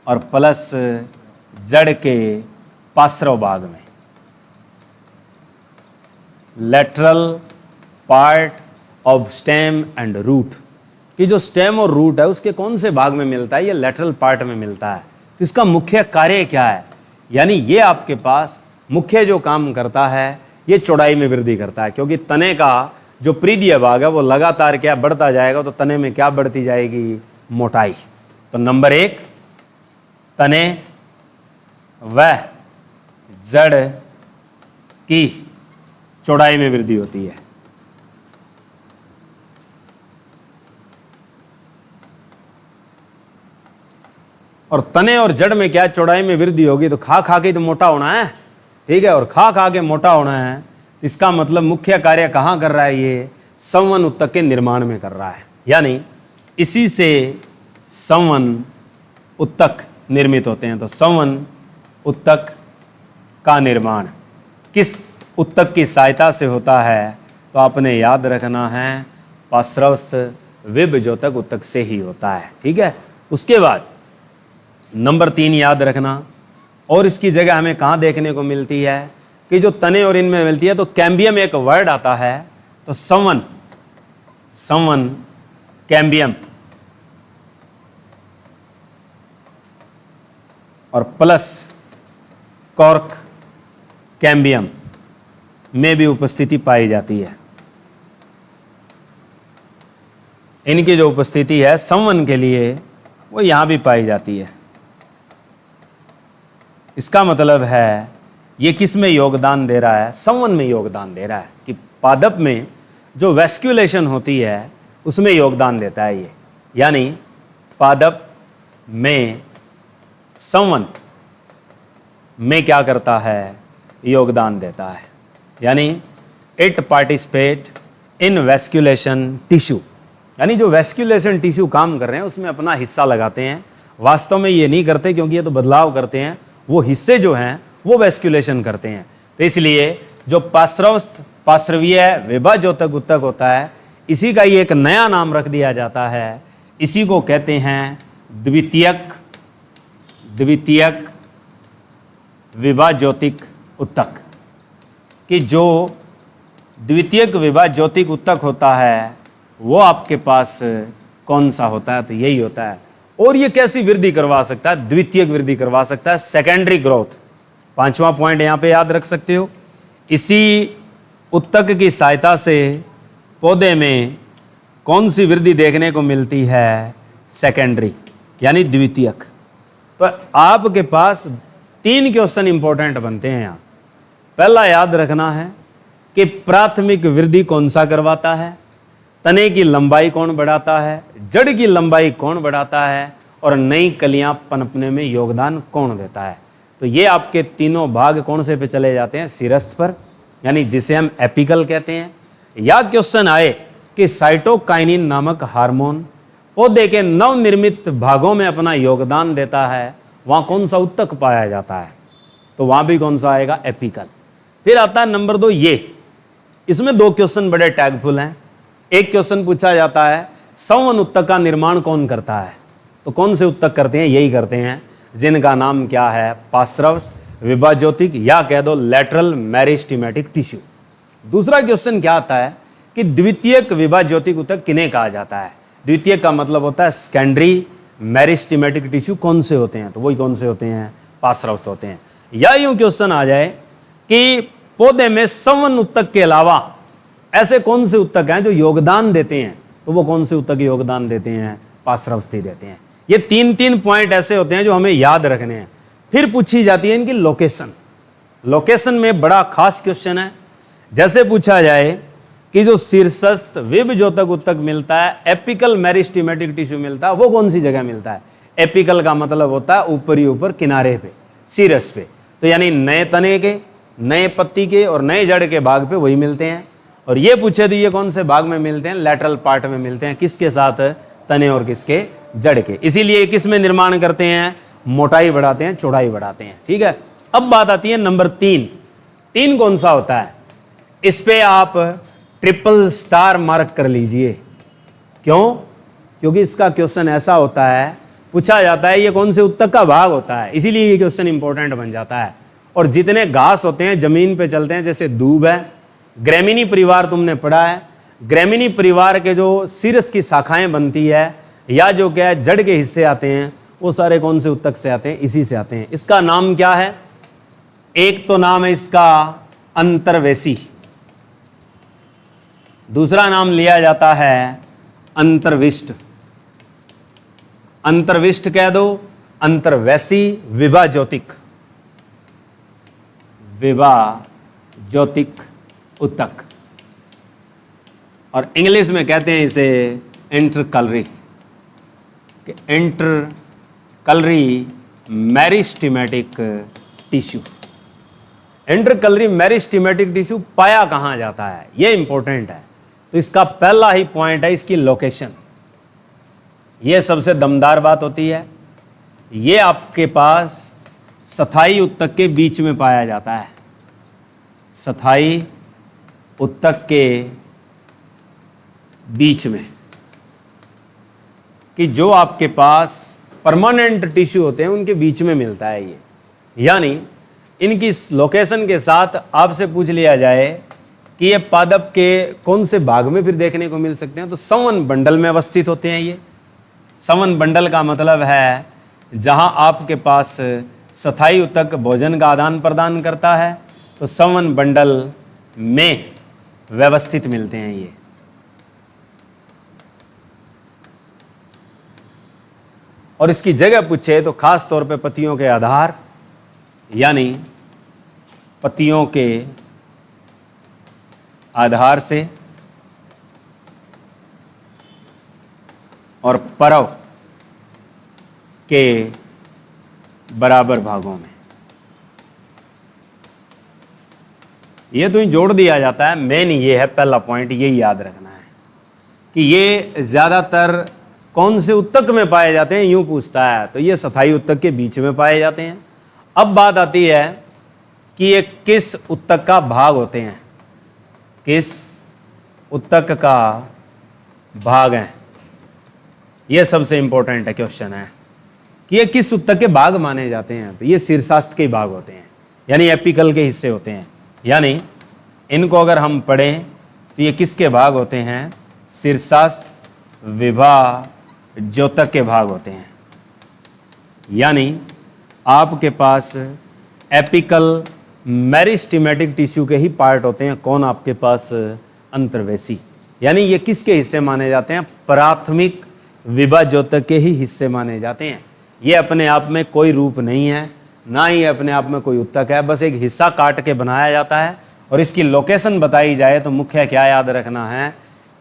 और प्लस जड़ के पार्श्व भाग में, lateral part of stem and root. कि जो स्टेम और रूट है उसके कौन से भाग में मिलता है, ये लेटरल पार्ट में मिलता है। तो इसका मुख्य कार्य क्या है, यानी ये आपके पास मुख्य जो काम करता है ये चौड़ाई में वृद्धि करता है, क्योंकि तने का जो परिधीय भाग है वो लगातार क्या बढ़ता जाएगा, तो तने में क्या बढ़ती जाएगी, मोटाई। तो नंबर 1 तने व जड़ की चौड़ाई में वृद्धि होती है। और तने और जड़ में क्या चौड़ाई में वृद्धि होगी, तो खा खा के तो मोटा होना है। ठीक है, और खा खा के मोटा होना है, इसका मतलब मुख्य कार्य कहाँ कर रहा है, ये संवन उत्तक के निर्माण में कर रहा है। यानी इसी से संवन उत्तक निर्मित होते हैं। तो संवन उत्तक का निर्माण किस उत्तक की सहायता से होता है, तो आपने याद रखना है पार्श्वस्थ विभज्योतक उत्तक से ही होता है। ठीक है, उसके बाद नंबर 3 याद रखना, और इसकी जगह हमें कहाँ देखने को मिलती है कि जो तने और इनमें मिलती है, तो कैम्बियम एक वर्ड आता है, तो संवन, संवन कैम्बियम और प्लस कॉर्क कैम्बियम में भी उपस्थिति पाई जाती है। इनकी जो उपस्थिति है संवन के लिए वो यहाँ भी पाई जाती है। इसका मतलब है ये किस में योगदान दे रहा है, संवन में योगदान दे रहा है, कि पादप में जो वैस्कुलेशन होती है उसमें योगदान देता है ये। यानी पादप में संवन में क्या करता है, योगदान देता है। यानी इट पार्टिसिपेट इन वैस्कुलेशन टिश्यू, यानी जो वैस्कुलेशन टिश्यू काम कर रहे हैं उसमें अपना हिस्सा लगाते हैं। वास्तव में ये नहीं करते, क्योंकि ये तो बदलाव करते हैं, वो हिस्से जो हैं वो वैस्कुलेशन करते हैं। तो इसलिए जो पार्श्वस्थ पार्श्वीय विभाज्योतक उत्तक होता है, इसी का ये एक नया नाम रख दिया जाता है, इसी को कहते हैं द्वितीयक विभाज्योतिक उत्तक। कि जो द्वितीयक विभा ज्योतिक उत्तक होता है वो आपके पास कौन सा होता है? तो यही होता है। और ये कैसी वृद्धि करवा सकता है? द्वितीयक वृद्धि करवा सकता है, सेकेंडरी ग्रोथ। पांचवा पॉइंट यहां पे याद रख सकते हो। इसी उत्तक की सहायता से पौधे में कौन सी वृद्धि देखने को मिलती है? सेकेंडरी यानी द्वितीयक। तो आपके पास 3 क्वेश्चन इंपॉर्टेंट बनते हैं यहाँ। पहला याद रखना है कि प्राथमिक वृद्धि कौन सा करवाता है, तने की लंबाई कौन बढ़ाता है, जड़ की लंबाई कौन बढ़ाता है, और नई कलियां पनपने में योगदान कौन देता है। तो ये आपके तीनों भाग कौन से पे चले जाते हैं? सिरस्थ पर, यानी जिसे हम एपिकल कहते हैं। या क्वेश्चन आए कि साइटोकाइनिन नामक हार्मोन पौधे के नवनिर्मित भागों में अपना योगदान देता है, वहां कौन सा उत्तक पाया जाता है? तो वहां भी कौन सा आएगा? एपिकल। फिर आता है नंबर 2 ये। इसमें 2 क्वेश्चन बड़े टैगफुल हैं। एक क्वेश्चन पूछा जाता है संवन उत्तक का निर्माण कौन करता है? तो कौन से उत्तक करते हैं? यही करते हैं जिनका नाम क्या है? पार्श्वस्थ विभाज्योतिक, या कह दो लेटरल मेरिस्टेमेटिक टिश्यू। दूसरा क्वेश्चन क्या आता है कि द्वितीयक विभाज्योतिक उत्तक किन्हें कहा जाता है? द्वितीयक का मतलब होता है सेकेंडरी मेरिस्टेमेटिक टिश्यू कौन से होते हैं? तो वही कौन से होते हैं? पार्श्वस्थ होते हैं। या यूं क्वेश्चन आ जाए कि पौधे में संवन उत्तक के अलावा ऐसे कौन से उत्तक हैं जो योगदान देते हैं? तो वो कौन से उत्तक योगदान देते हैं? पार्श्वस्थी देते हैं। ये 3 पॉइंट ऐसे होते हैं जो हमें याद रखने हैं। फिर पूछी जाती है इनकी लोकेशन। लोकेशन में बड़ा खास क्वेश्चन है। जैसे पूछा जाए कि जो शीर्षस्थ विभज्योतक उत्तक मिलता है, एपिकल मेरिस्टेमेटिक टिश्यू मिलता है, वो कौन सी जगह मिलता है? एपिकल का मतलब होता है ऊपरी ऊपर किनारे पे, शीर्ष पे। तो यानी नए तने के, नए पत्ती के और नए जड़ के भाग पे वही मिलते हैं। और ये पूछे तो ये कौन से भाग में मिलते हैं? लेटरल पार्ट में मिलते हैं। किसके साथ? तने और किसके? जड़ के। इसीलिए किस में निर्माण करते हैं? मोटाई बढ़ाते हैं, चौड़ाई बढ़ाते हैं। ठीक है। अब बात आती है नंबर 3 कौन सा होता है? इस पे आप ट्रिपल स्टार मार्क कर लीजिए। क्यों? क्योंकि इसका क्वेश्चन ऐसा होता है, पूछा जाता है ये कौन से उत्तक का भाग होता है, इसीलिए ये क्वेश्चन इंपॉर्टेंट बन जाता है। और जितने घास होते हैं जमीन पे चलते हैं, जैसे दूब है, ग्रेमिनी परिवार तुमने पढ़ा है, ग्रेमिनी परिवार के जो शीर्ष की शाखाएं बनती है या जो क्या है जड़ के हिस्से आते हैं, वो सारे कौन से उत्तक से आते हैं? इसी से आते हैं। इसका नाम क्या है? एक तो नाम है इसका अंतर्वेशी, दूसरा नाम लिया जाता है अंतर्विष्ट। अंतर्विष्ट कह दो, अंतर्वैसी, विभाज्योतिक, विभाज्योतिक उत्तक, और इंग्लिश में कहते हैं इसे इंटरकलरी, इंटरकलरी मेरिस्टेमेटिक टिश्यू। इंटरकलरी मेरिस्टेमेटिक टिश्यू पाया कहाँ जाता है? ये इंपॉर्टेंट है। तो इसका पहला ही पॉइंट है इसकी लोकेशन। ये सबसे दमदार बात होती है। ये आपके पास स्थायी उत्तक के बीच में पाया जाता है। स्थायी उत्तक के बीच में, कि जो आपके पास परमानेंट टिश्यू होते हैं उनके बीच में मिलता है ये। यानी इनकी लोकेशन के साथ आपसे पूछ लिया जाए कि ये पादप के कौन से भाग में फिर देखने को मिल सकते हैं, तो संवन बंडल में अवस्थित होते हैं ये। संवन बंडल का मतलब है जहां आपके पास स्थायी उत्तक भोजन का आदान प्रदान करता है, तो संवन बंडल में व्यवस्थित मिलते हैं ये। और इसकी जगह पूछे तो खास तौर पे पत्तियों के आधार, यानी पत्तियों के आधार से और परव के बराबर भागों में। ये तो ही जोड़ दिया जाता है। मेन ये है, पहला पॉइंट यही याद रखना है कि ये ज्यादातर कौन से उत्तक में पाए जाते हैं, यूं पूछता है तो ये स्थायी उत्तक के बीच में पाए जाते हैं। अब बात आती है कि ये किस उत्तक का भाग होते हैं, किस उत्तक का भाग है। ये सबसे इंपॉर्टेंट है क्वेश्चन है कि ये किस उत्तक के भाग माने जाते हैं। तो ये शीर्षास्थ के भाग होते हैं, यानी एपिकल के हिस्से होते हैं। यानी इनको अगर हम पढ़ें तो ये किसके भाग होते हैं? शीर्षास्थ, विभा, ज्योतक के भाग होते हैं। यानी आपके पास एपिकल मेरिस्टेमेटिक टिश्यू के ही पार्ट होते हैं। कौन? आपके पास अंतर्वेशी। यानी ये किसके हिस्से माने जाते हैं? प्राथमिक विभा ज्योतक के ही हिस्से माने जाते हैं। ये अपने आप में कोई रूप नहीं है, ना ही अपने आप में कोई उत्तक है, बस एक हिस्सा काट के बनाया जाता है। और इसकी लोकेशन बताई जाए तो मुख्य क्या याद रखना है?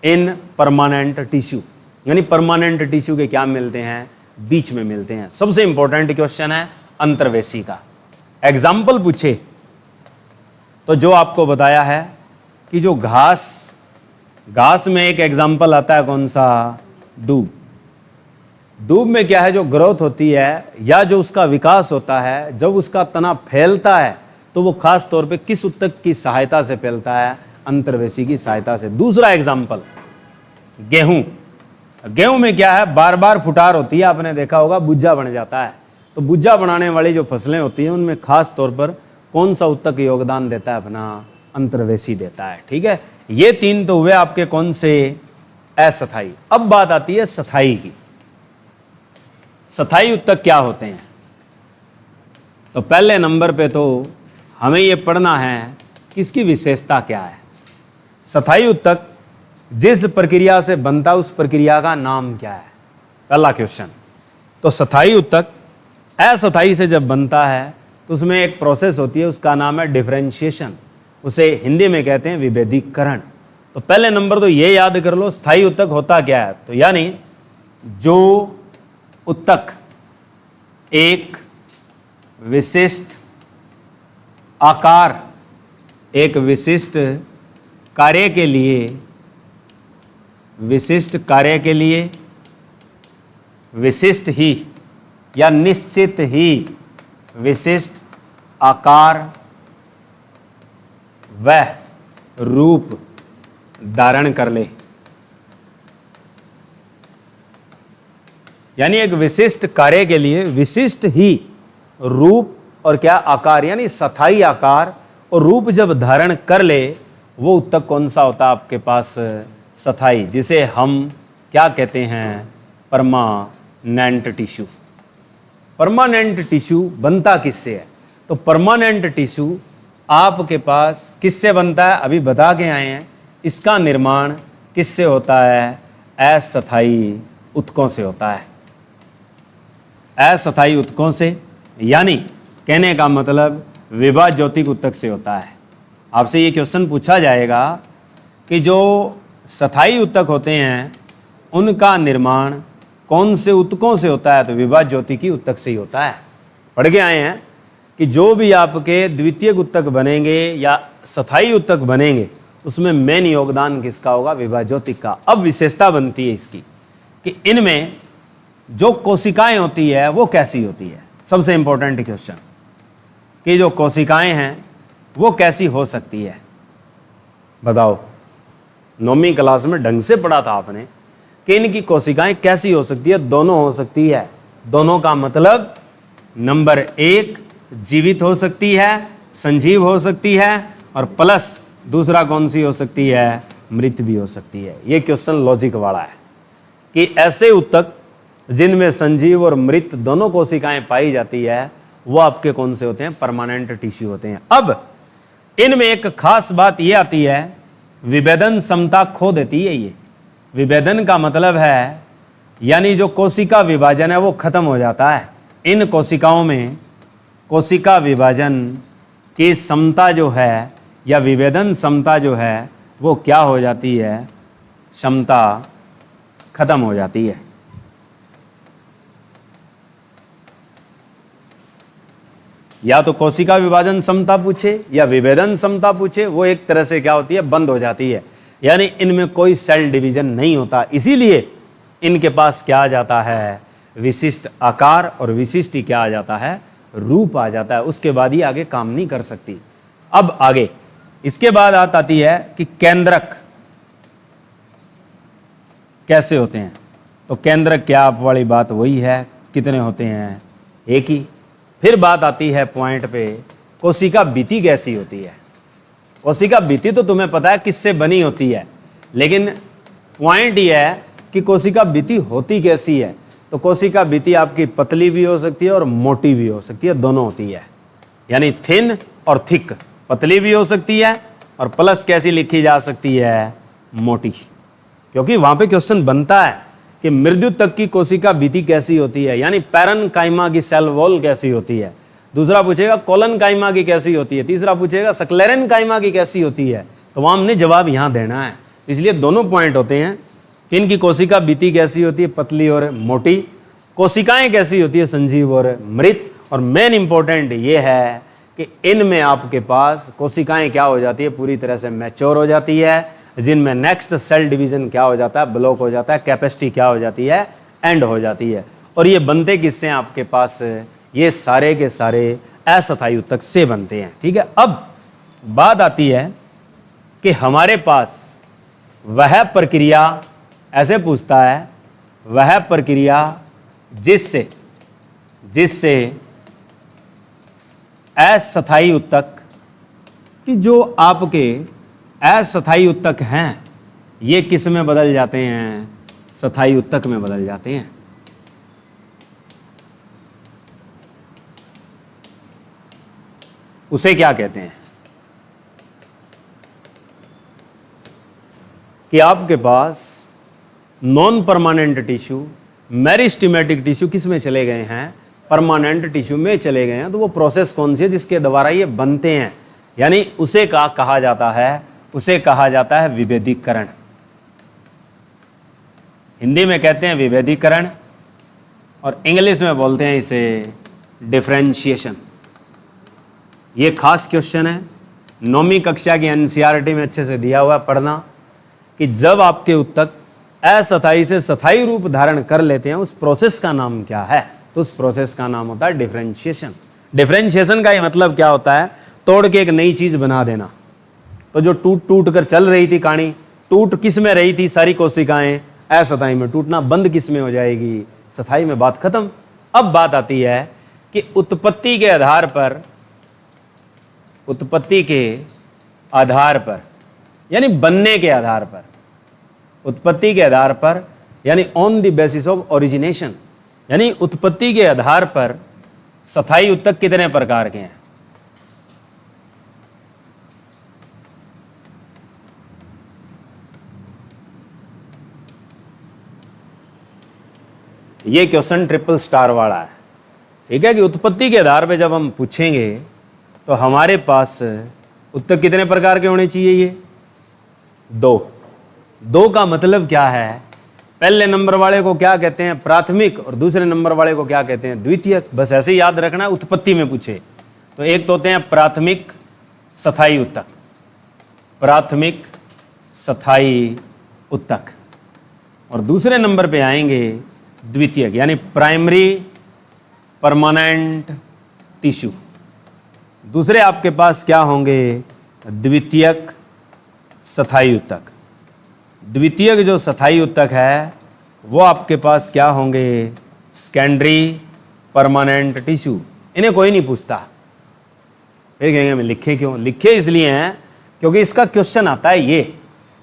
इन परमानेंट टिश्यू। यानी परमानेंट टिश्यू के क्या मिलते हैं? बीच में मिलते हैं। सबसे इंपॉर्टेंट क्वेश्चन है अंतर्वेशी का। एग्जाम्पल पूछे तो जो आपको बताया है कि जो घास में एक एग्जाम्पल आता है, कौन सा? दूब। दूब में क्या है? जो ग्रोथ होती है या जो उसका विकास होता है, जब उसका तना फैलता है तो वो खास तौर पे किस उत्तक की सहायता से फैलता है? अंतर्वेशी की सहायता से। दूसरा एग्जाम्पल गेहूं। गेहूं में क्या है? बार बार फुटार होती है, आपने देखा होगा, बुज्जा बन जाता है। तो बुज्जा बनाने वाली जो फसलें होती हैं उनमें खास तौर पर कौन सा उत्तक योगदान देता है? अपना अंतर्वेशी देता है। ठीक है, ये तीन तो हुए आपके कौन से? अस्थायी। अब बात आती है स्थायी की। स्थायी उत्तक क्या होते हैं? तो पहले नंबर पे तो हमें ये पढ़ना है कि इसकी विशेषता क्या है। स्थायी उत्तक जिस प्रक्रिया से बनता है उस प्रक्रिया का नाम क्या है? पहला क्वेश्चन। तो स्थायी उत्तक अस्थायी से जब बनता है तो उसमें एक प्रोसेस होती है, उसका नाम है डिफरेंशिएशन। उसे हिंदी में कहते हैं विभेदीकरण। तो पहले नंबर तो ये याद कर लो स्थायी उत्तक होता क्या है। तो यानी जो उत्तक एक विशिष्ट आकार, एक विशिष्ट कार्य के लिए विशिष्ट ही या निश्चित ही विशिष्ट आकार व रूप धारण कर ले। यानी एक विशिष्ट कार्य के लिए विशिष्ट ही रूप और क्या? आकार, यानी स्थायी आकार और रूप जब धारण कर ले, वो उत्तक कौन सा होता है आपके पास? स्थायी, जिसे हम क्या कहते हैं? Permanent tissue. परमानेंट टिश्यू बनता किससे है? तो परमानेंट टिश्यू आपके पास किससे बनता है? अभी बता के आए हैं। इसका निर्माण किससे होता है? अस्थायी उत्तकों से होता है। अस्थायी उत्तकों से, यानी कहने का मतलब विभा ज्योतिक उत्तक से होता है। आपसे ये क्वेश्चन पूछा जाएगा कि जो स्थायी उत्तक होते हैं उनका निर्माण कौन से उत्तकों से होता है? तो विभा ज्योतिकी उत्तक से ही होता है। पढ़ के आए हैं कि जो भी आपके द्वितीयक उत्तक बनेंगे या स्थायी उत्तक बनेंगे उसमें मेन योगदान किसका होगा? विभा ज्योतिक का। अब विशेषता बनती है इसकी कि इनमें जो कोशिकाएं होती है वो कैसी होती है। सबसे इंपॉर्टेंट क्वेश्चन कि जो कोशिकाएं हैं वो कैसी हो सकती है? बताओ, 9वीं क्लास में ढंग से पढ़ा था आपने कि इनकी कोशिकाएं कैसी हो सकती है? दोनों हो सकती है। दोनों का मतलब नंबर 1 जीवित हो सकती है, संजीव हो सकती है, और प्लस दूसरा कौन सी हो सकती है? मृत भी हो सकती है। ये क्वेश्चन लॉजिक वाला है कि ऐसे उत्तक जिनमें संजीव और मृत दोनों कोशिकाएं पाई जाती है वो आपके कौन से होते हैं? परमानेंट टिश्यू होते हैं। अब इनमें एक खास बात ये आती है, विभेदन क्षमता खो देती है। ये विभेदन का मतलब है यानी जो कोशिका विभाजन है वो खत्म हो जाता है। इन कोशिकाओं में कोशिका विभाजन की क्षमता जो है या विभेदन क्षमता जो है वो क्या हो जाती है? क्षमता खत्म हो जाती है। या तो कोशिका विभाजन क्षमता पूछे या विभेदन क्षमता पूछे, वो एक तरह से क्या होती है? बंद हो जाती है। यानी इनमें कोई सेल डिवीजन नहीं होता। इसीलिए इनके पास क्या आ जाता है? विशिष्ट आकार, और विशिष्ट ही क्या आ जाता है? रूप आ जाता है। उसके बाद ही आगे काम नहीं कर सकती। अब आगे इसके बाद आती है कि केंद्रक कैसे होते हैं। तो केंद्रक क्या आप वाली बात वही है, कितने होते हैं? एक ही। फिर बात आती है पॉइंट पे, कोशिका भित्ति कैसी होती है? कोशिका भित्ति तो तुम्हें पता है किससे बनी होती है, लेकिन पॉइंट ये है कि कोशिका भित्ति होती कैसी है। तो कोशिका भित्ति आपकी पतली भी हो सकती है और मोटी भी हो सकती है, दोनों होती है, यानी थिन और थिक। पतली भी हो सकती है और प्लस कैसी लिखी जा सकती है, मोटी, क्योंकि वहां पे क्वेश्चन बनता है कि मृत्यु तक की कोशिका भित्ति कैसी होती है, यानी पैरेन्काइमा की सेल वॉल कैसी होती है। दूसरा पूछेगा कोलनकाइमा की कैसी होती है, तीसरा पूछेगा स्क्लेरेनकाइमा की कैसी होती है। तो वहां हमने जवाब यहाँ देना है। इसलिए दोनों पॉइंट होते हैं कि इनकी कोशिका भित्ति कैसी होती है, पतली और मोटी, कोशिकाएं कैसी होती है, संजीव और मृत, और मेन इंपॉर्टेंट ये है कि इनमें आपके पास कोशिकाएं क्या हो जाती है, पूरी तरह से मैच्योर हो जाती है, जिनमें नेक्स्ट सेल डिवीजन क्या हो जाता है, ब्लॉक हो जाता है, कैपेसिटी क्या हो जाती है, एंड हो जाती है। और ये बनते किससे हैं आपके पास, ये सारे के सारे अस्थायी ऊतक से बनते हैं। ठीक है, अब बात आती है कि हमारे पास वह प्रक्रिया, ऐसे पूछता है, वह प्रक्रिया जिससे अस्थायी ऊतक कि जो आपके अस्थायी ऊतक हैं ये किस में बदल जाते हैं, स्थायी ऊतक में बदल जाते हैं। उसे क्या कहते हैं कि आपके पास non permanent tissue, meristematic tissue किस में चले गए हैं, परमानेंट टिश्यू में चले गए हैं। तो वो प्रोसेस कौन सी है जिसके द्वारा ये बनते हैं, यानी उसे कहा जाता है, उसे कहा जाता है विभेदीकरण। हिंदी में कहते हैं विभेदीकरण और इंग्लिश में बोलते हैं इसे डिफरेंशिएशन। ये खास क्वेश्चन है, 9वीं कक्षा की एनसीईआरटी में अच्छे से दिया हुआ पढ़ना कि जब आपके ऊतक अस्थायी से स्थायी रूप धारण कर लेते हैं उस प्रोसेस का नाम क्या है। तो उस प्रोसेस का नाम होता है डिफरेंशिएशन। डिफरेंशिएशन का ये मतलब क्या होता है, तोड़ के एक नई चीज बना देना। तो जो टूट कर चल रही थी कहानी, टूट किस में रही थी, सारी कोशिकाएं अस्थायी में, टूटना बंद किस में हो जाएगी, स्थायी में, बात खत्म। अब बात आती है कि उत्पत्ति के आधार पर, उत्पत्ति के आधार पर यानी बनने के आधार पर, उत्पत्ति के आधार पर यानी on the basis of origination, यानी उत्पत्ति के आधार पर स्थायी ऊतक कितने प्रकार के हैं। ये क्वेश्चन ट्रिपल स्टार वाला है। ठीक है कि उत्पत्ति के आधार पे जब हम पूछेंगे तो हमारे पास ऊतक कितने प्रकार के होने चाहिए, ये दो का मतलब क्या है, पहले नंबर वाले को क्या कहते हैं प्राथमिक और दूसरे नंबर वाले को क्या कहते हैं द्वितीयक। बस ऐसे ही याद रखना, उत्पत्ति में पूछे तो एक तो होते हैं प्राथमिक स्थायी ऊतक, प्राथमिक स्थायी ऊतक, और दूसरे नंबर पे आएंगे द्वितीयक यानी प्राइमरी परमानेंट टिश्यू। दूसरे आपके पास क्या होंगे, द्वितीयक स्थायी ऊतक। द्वितीयक जो स्थायी ऊतक है वो आपके पास क्या होंगे, सेकेंडरी परमानेंट टिश्यू। इन्हें कोई नहीं पूछता, फिर कहेंगे मैं लिखे क्यों, लिखे इसलिए हैं क्योंकि इसका क्वेश्चन आता है ये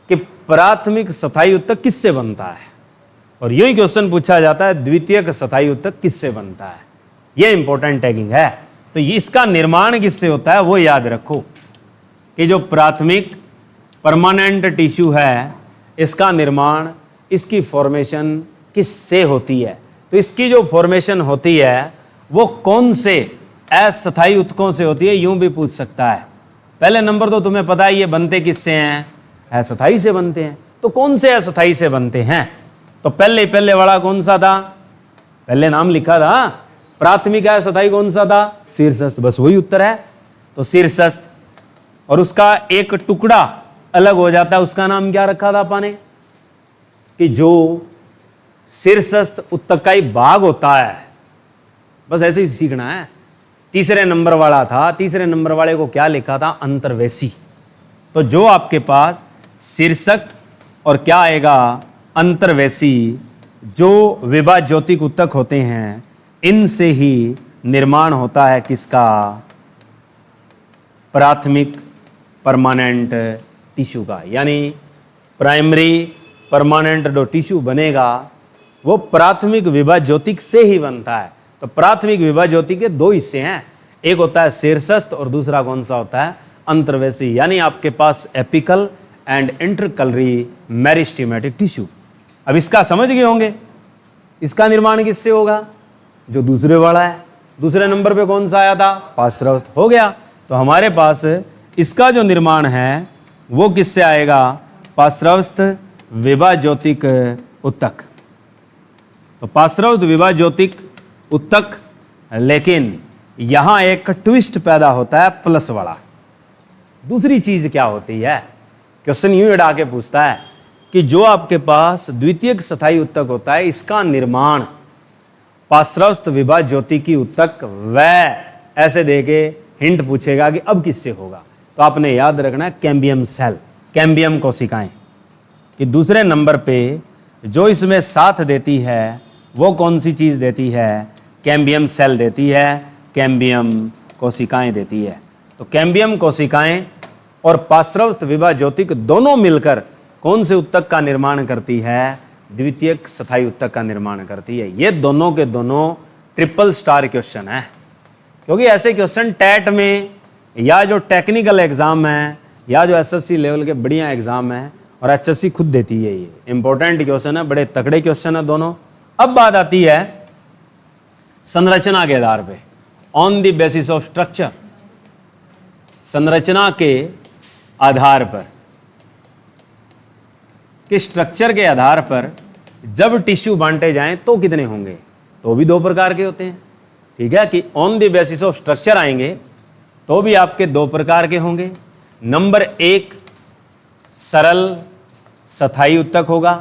कि प्राथमिक स्थायी ऊतक किससे बनता है, और यही क्वेश्चन पूछा जाता है द्वितीयक स्थायी ऊतक किससे बनता है। ये इंपॉर्टेंट टैगिंग है। तो इसका निर्माण किससे होता है वो याद रखो कि जो प्राथमिक परमानेंट टिश्यू है इसका निर्माण, इसकी फॉर्मेशन किससे होती है। तो इसकी जो फॉर्मेशन होती है वो कौन से अस्थायी ऊतकों से होती है, यूं भी पूछ सकता है। पहले नंबर तो तुम्हें पता है ये बनते किससे हैं, अस्थायी से बनते हैं। तो कौन से अस्थायी से बनते हैं, तो पहले वाला कौन सा था, पहले नाम लिखा था, प्राथमिक अस्थायी कौन सा था, शीर्षस्थ, बस वही उत्तर है। तो शीर्षस्थ, और उसका एक टुकड़ा अलग हो जाता है, उसका नाम क्या रखा था पाने, कि जो शीर्षस्थ ऊतक का ही भाग होता है, बस ऐसे ही सीखना है। तीसरे नंबर वाला था, तीसरे नंबर वाले को क्या लिखा था, अंतर्वेशी। तो जो आपके पास शीर्षक और क्या आएगा, अंतर्वेशी, जो विभाज्योतिक ऊतक होते हैं इनसे ही निर्माण होता है किसका, प्राथमिक परमानेंट टिश्यू का, यानी प्राइमरी परमानेंट जो टिश्यू बनेगा वो प्राथमिक विभाज्योतिक से ही बनता है। तो प्राथमिक विभाज्योतिक के दो हिस्से हैं, एक होता है शीर्षस्थ और दूसरा कौन सा होता है, अंतर्वेशी, यानी आपके पास apical and intercalary meristematic tissue. अब इसका समझ गए होंगे, इसका निर्माण किससे होगा, जो दूसरे वाला है। दूसरे नंबर पे कौन सा आया था, पार्श्वस्थ, हो गया। तो हमारे पास इसका जो निर्माण है वो किससे आएगा, पार्श्वस्थ विभाज्योतिक उत्तक। तो पार्श्वस्थ विभाज्योतिक उत्तक, लेकिन यहां एक ट्विस्ट पैदा होता है प्लस वाला। दूसरी चीज क्या होती है, क्वेश्चन यूं अड़ा के पूछता है कि जो आपके पास द्वितीयक स्थायी उत्तक होता है, इसका निर्माण पार्श्वस्थ विभाज्योतिकी उत्तक वह ऐसे देके हिंट पूछेगा कि अब किससे होगा। तो आपने याद रखना है कैम्बियम सेल, कैम्बियम कोशिकाएं, कि दूसरे नंबर पे जो इसमें साथ देती है वो कौन सी चीज देती है, कैम्बियम सेल देती है, कैम्बियम कोशिकाएं देती है। तो कैम्बियम कोशिकाएं और पार्श्वस्थ विभाज्योतिक दोनों मिलकर कौन से उत्तक का निर्माण करती है, द्वितीयक स्थायी उत्तक का निर्माण करती है। ये दोनों के दोनों ट्रिपल स्टार क्वेश्चन है, क्योंकि ऐसे क्वेश्चन टैट में या जो टेक्निकल एग्जाम है या जो एसएससी लेवल के बढ़िया एग्जाम है, और एचएससी खुद देती है, ये इंपॉर्टेंट क्वेश्चन है, बड़े तगड़े क्वेश्चन है दोनों। अब बात आती है संरचना के आधार पे, on the basis of structure, संरचना के आधार पर, कि स्ट्रक्चर के आधार पर जब टिश्यू बांटे जाएं तो कितने होंगे, तो भी दो प्रकार के होते हैं। ठीक है, कि on the basis of structure आएंगे तो भी आपके दो प्रकार के होंगे। नंबर एक सरल स्थायी उत्तक होगा,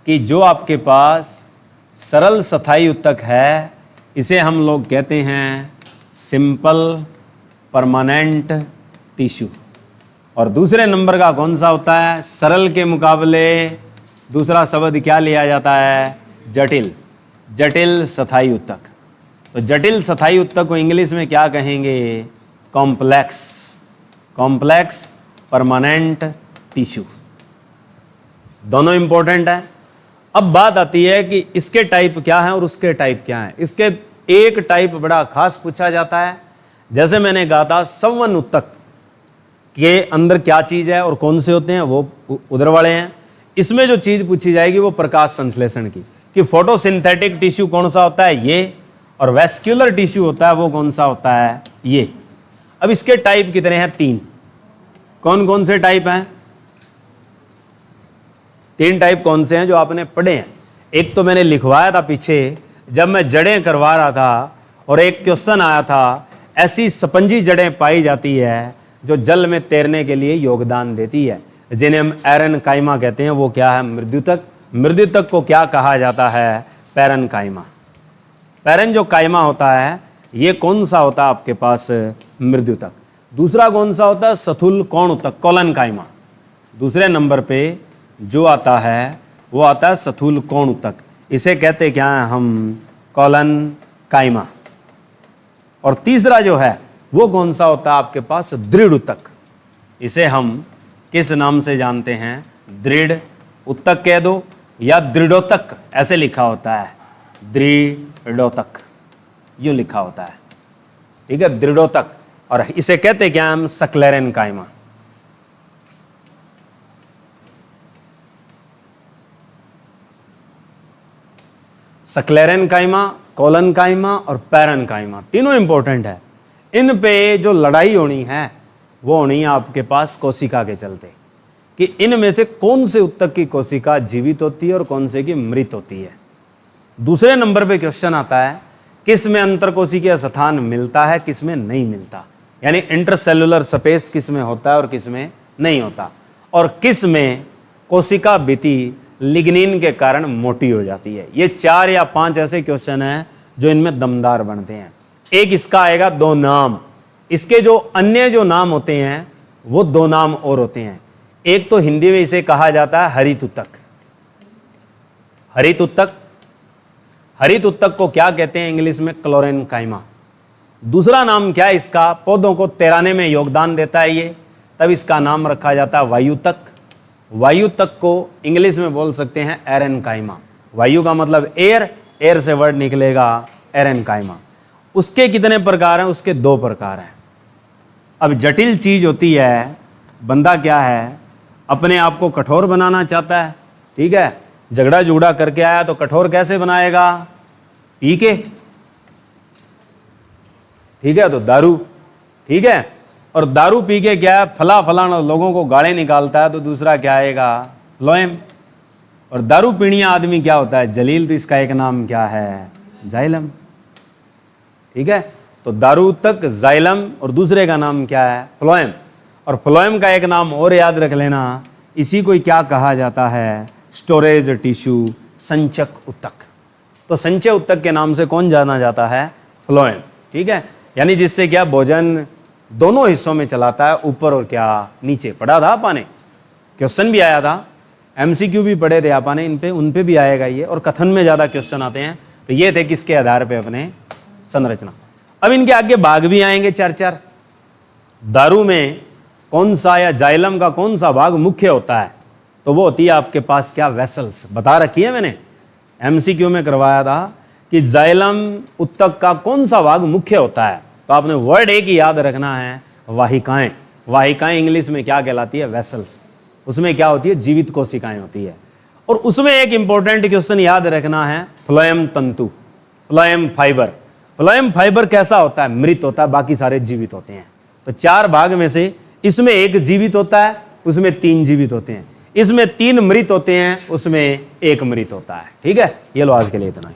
कि जो आपके पास सरल स्थायी उत्तक है इसे हम लोग कहते हैं सिंपल परमानेंट टिश्यू। और दूसरे नंबर का कौन सा होता है, सरल के मुकाबले दूसरा शब्द क्या लिया जाता है, जटिल, जटिल स्थायी उत्तक। तो जटिल स्थायी उत्तक को इंग्लिश में क्या कहेंगे, कॉम्प्लेक्स, कॉम्प्लेक्स परमानेंट टिश्यू। दोनों इंपॉर्टेंट है। अब बात आती है कि इसके टाइप क्या हैं और उसके टाइप क्या हैं। इसके एक टाइप बड़ा खास पूछा जाता है, जैसे मैंने कहा था संवन उत्तक के अंदर क्या चीज है और कौन से होते हैं, वो उधर वाले हैं। इसमें जो चीज पूछी जाएगी वो प्रकाश संश्लेषण की, कि फोटोसिंथेटिक टिश्यू कौन सा होता है, ये, और वेस्क्यूलर टिश्यू होता है वो कौन सा होता है, ये। अब इसके टाइप कितने हैं, तीन। कौन कौन से टाइप हैं, तीन टाइप कौन से हैं जो आपने पढ़े हैं। एक तो मैंने लिखवाया था पीछे जब मैं जड़ें करवा रहा था, और एक क्वेश्चन आया था, ऐसी स्पंजी जड़ें पाई जाती है जो जल में तैरने के लिए योगदान देती है, जिन्हें हम एरन काइमा कहते हैं। वो क्या है, मृद्युतक। मृद्युतक को क्या कहा जाता है, पैरन काइमा। पैरन जो काइमा होता है ये कौन सा होता है आपके पास, मृद्युतक। दूसरा कौन सा होता है, स्थूल कोण उत्तक, कोलन काइमा। दूसरे नंबर पे जो आता है वो आता है स्थूल कोण उत्तक, इसे कहते क्या है हम, कोलन काइमा। और तीसरा जो है वो कौन सा होता है आपके पास, दृढ़ उत्तक। इसे हम किस नाम से जानते हैं, दृढ़ उत्तक कह दो या दृढ़ोत्तक, ऐसे लिखा होता है, दृढ़ोत्तक यूं लिखा होता है। ठीक है, दृढ़ोत्तक। और इसे कहते क्या हम, सक्लेरेन काइमा। सक्लेरेन काइमा, कोलन काइमा और पैरन काइमा, तीनों इंपॉर्टेंट है। इन पे जो लड़ाई होनी है वो होनी है आपके पास कोशिका के चलते, कि इनमें से कौन से उत्तक की कोशिका जीवित होती है और कौन से की मृत होती है। दूसरे नंबर पे क्वेश्चन आता है किस में अंतरकोशिकीय स्थान मिलता है, किस में नहीं मिलता, यानी इंटरसेलुलर स्पेस किस में होता है और किस में नहीं होता, और किस में कोशिका भित्ति लिग्निन के कारण मोटी हो जाती है। ये 4 या 5 ऐसे क्वेश्चन हैं जो इनमें दमदार बनते हैं। एक इसका आएगा दो नाम, इसके जो अन्य जो नाम होते हैं वो दो नाम और होते हैं। एक तो हिंदी में इसे कहा जाता है हरित उत्तक। हरित उत्तक, हरित उत्तक को क्या कहते हैं इंग्लिश में, क्लोरेन काइमा। दूसरा नाम क्या है इसका, पौधों को तैराने में योगदान देता है ये, तब इसका नाम रखा जाता है वायुतक। वायुतक को इंग्लिश में बोल सकते हैं एरेनकाइमा। वायु का मतलब एयर, एयर से वर्ड निकलेगा एरेनकाइमा। उसके कितने प्रकार हैं, उसके 2 प्रकार हैं। अब जटिल चीज होती है, बंदा क्या है अपने आप को कठोर बनाना चाहता है, ठीक है, झगड़ा झुगड़ा करके आया तो कठोर कैसे बनाएगा, पी के, ठीक है, तो दारू, ठीक है, और दारू पी के क्या है फलाना लोगों को गाड़े निकालता है, तो दूसरा क्या आएगा, फ्लोएम। और दारू पीणिया आदमी क्या होता है, जलील, तो इसका एक नाम क्या है, जाइलम, ठीक है। तो दारू तक जाइलम और दूसरे का नाम क्या है, फ्लोएम। और फ्लोएम का एक नाम और याद रख लेना, इसी को क्या कहा जाता है, स्टोरेज टिश्यू, संचक उत्तक। तो संचय उत्तक के नाम से कौन जाना जाता है, फ्लोएम, ठीक है। यानी जिससे क्या भोजन दोनों हिस्सों में चलाता है, ऊपर और क्या नीचे। पढ़ा था आपने, क्वेश्चन भी आया था, एमसीक्यू भी पढ़े थे आपने, इन पे उन पे भी आएगा ये, और कथन में ज़्यादा क्वेश्चन आते हैं। तो ये थे किसके आधार पे अपने संरचना। अब इनके आगे भाग भी आएंगे 4-4। दारू में कौन सा या जाइलम का कौन सा भाग मुख्य होता है, तो वो होती है आपके पास क्या, वेसल्स। बता रखी है मैंने, एमसीक्यू में करवाया था कि जाइलम उत्तक का कौन सा भाग मुख्य होता है, तो आपने वर्ड एक ही याद रखना है, वाहिकाएं। वाहिकाएं इंग्लिश में क्या कहलाती है, वेसल्स। उसमें क्या होती है, जीवित कोशिकाएं होती है। और उसमें एक इंपॉर्टेंट क्वेश्चन याद रखना है, फ्लोएम तंतु, फ्लोएम फाइबर। फ्लोएम फाइबर कैसा होता है, मृत होता है, बाकी सारे जीवित होते हैं। तो 4 भाग में से इसमें 1 जीवित होता है, उसमें 3 जीवित होते हैं, इसमें 3 मृत होते हैं, उसमें 1 मृत होता है, ठीक है। ये लो आज के लिए इतना ही।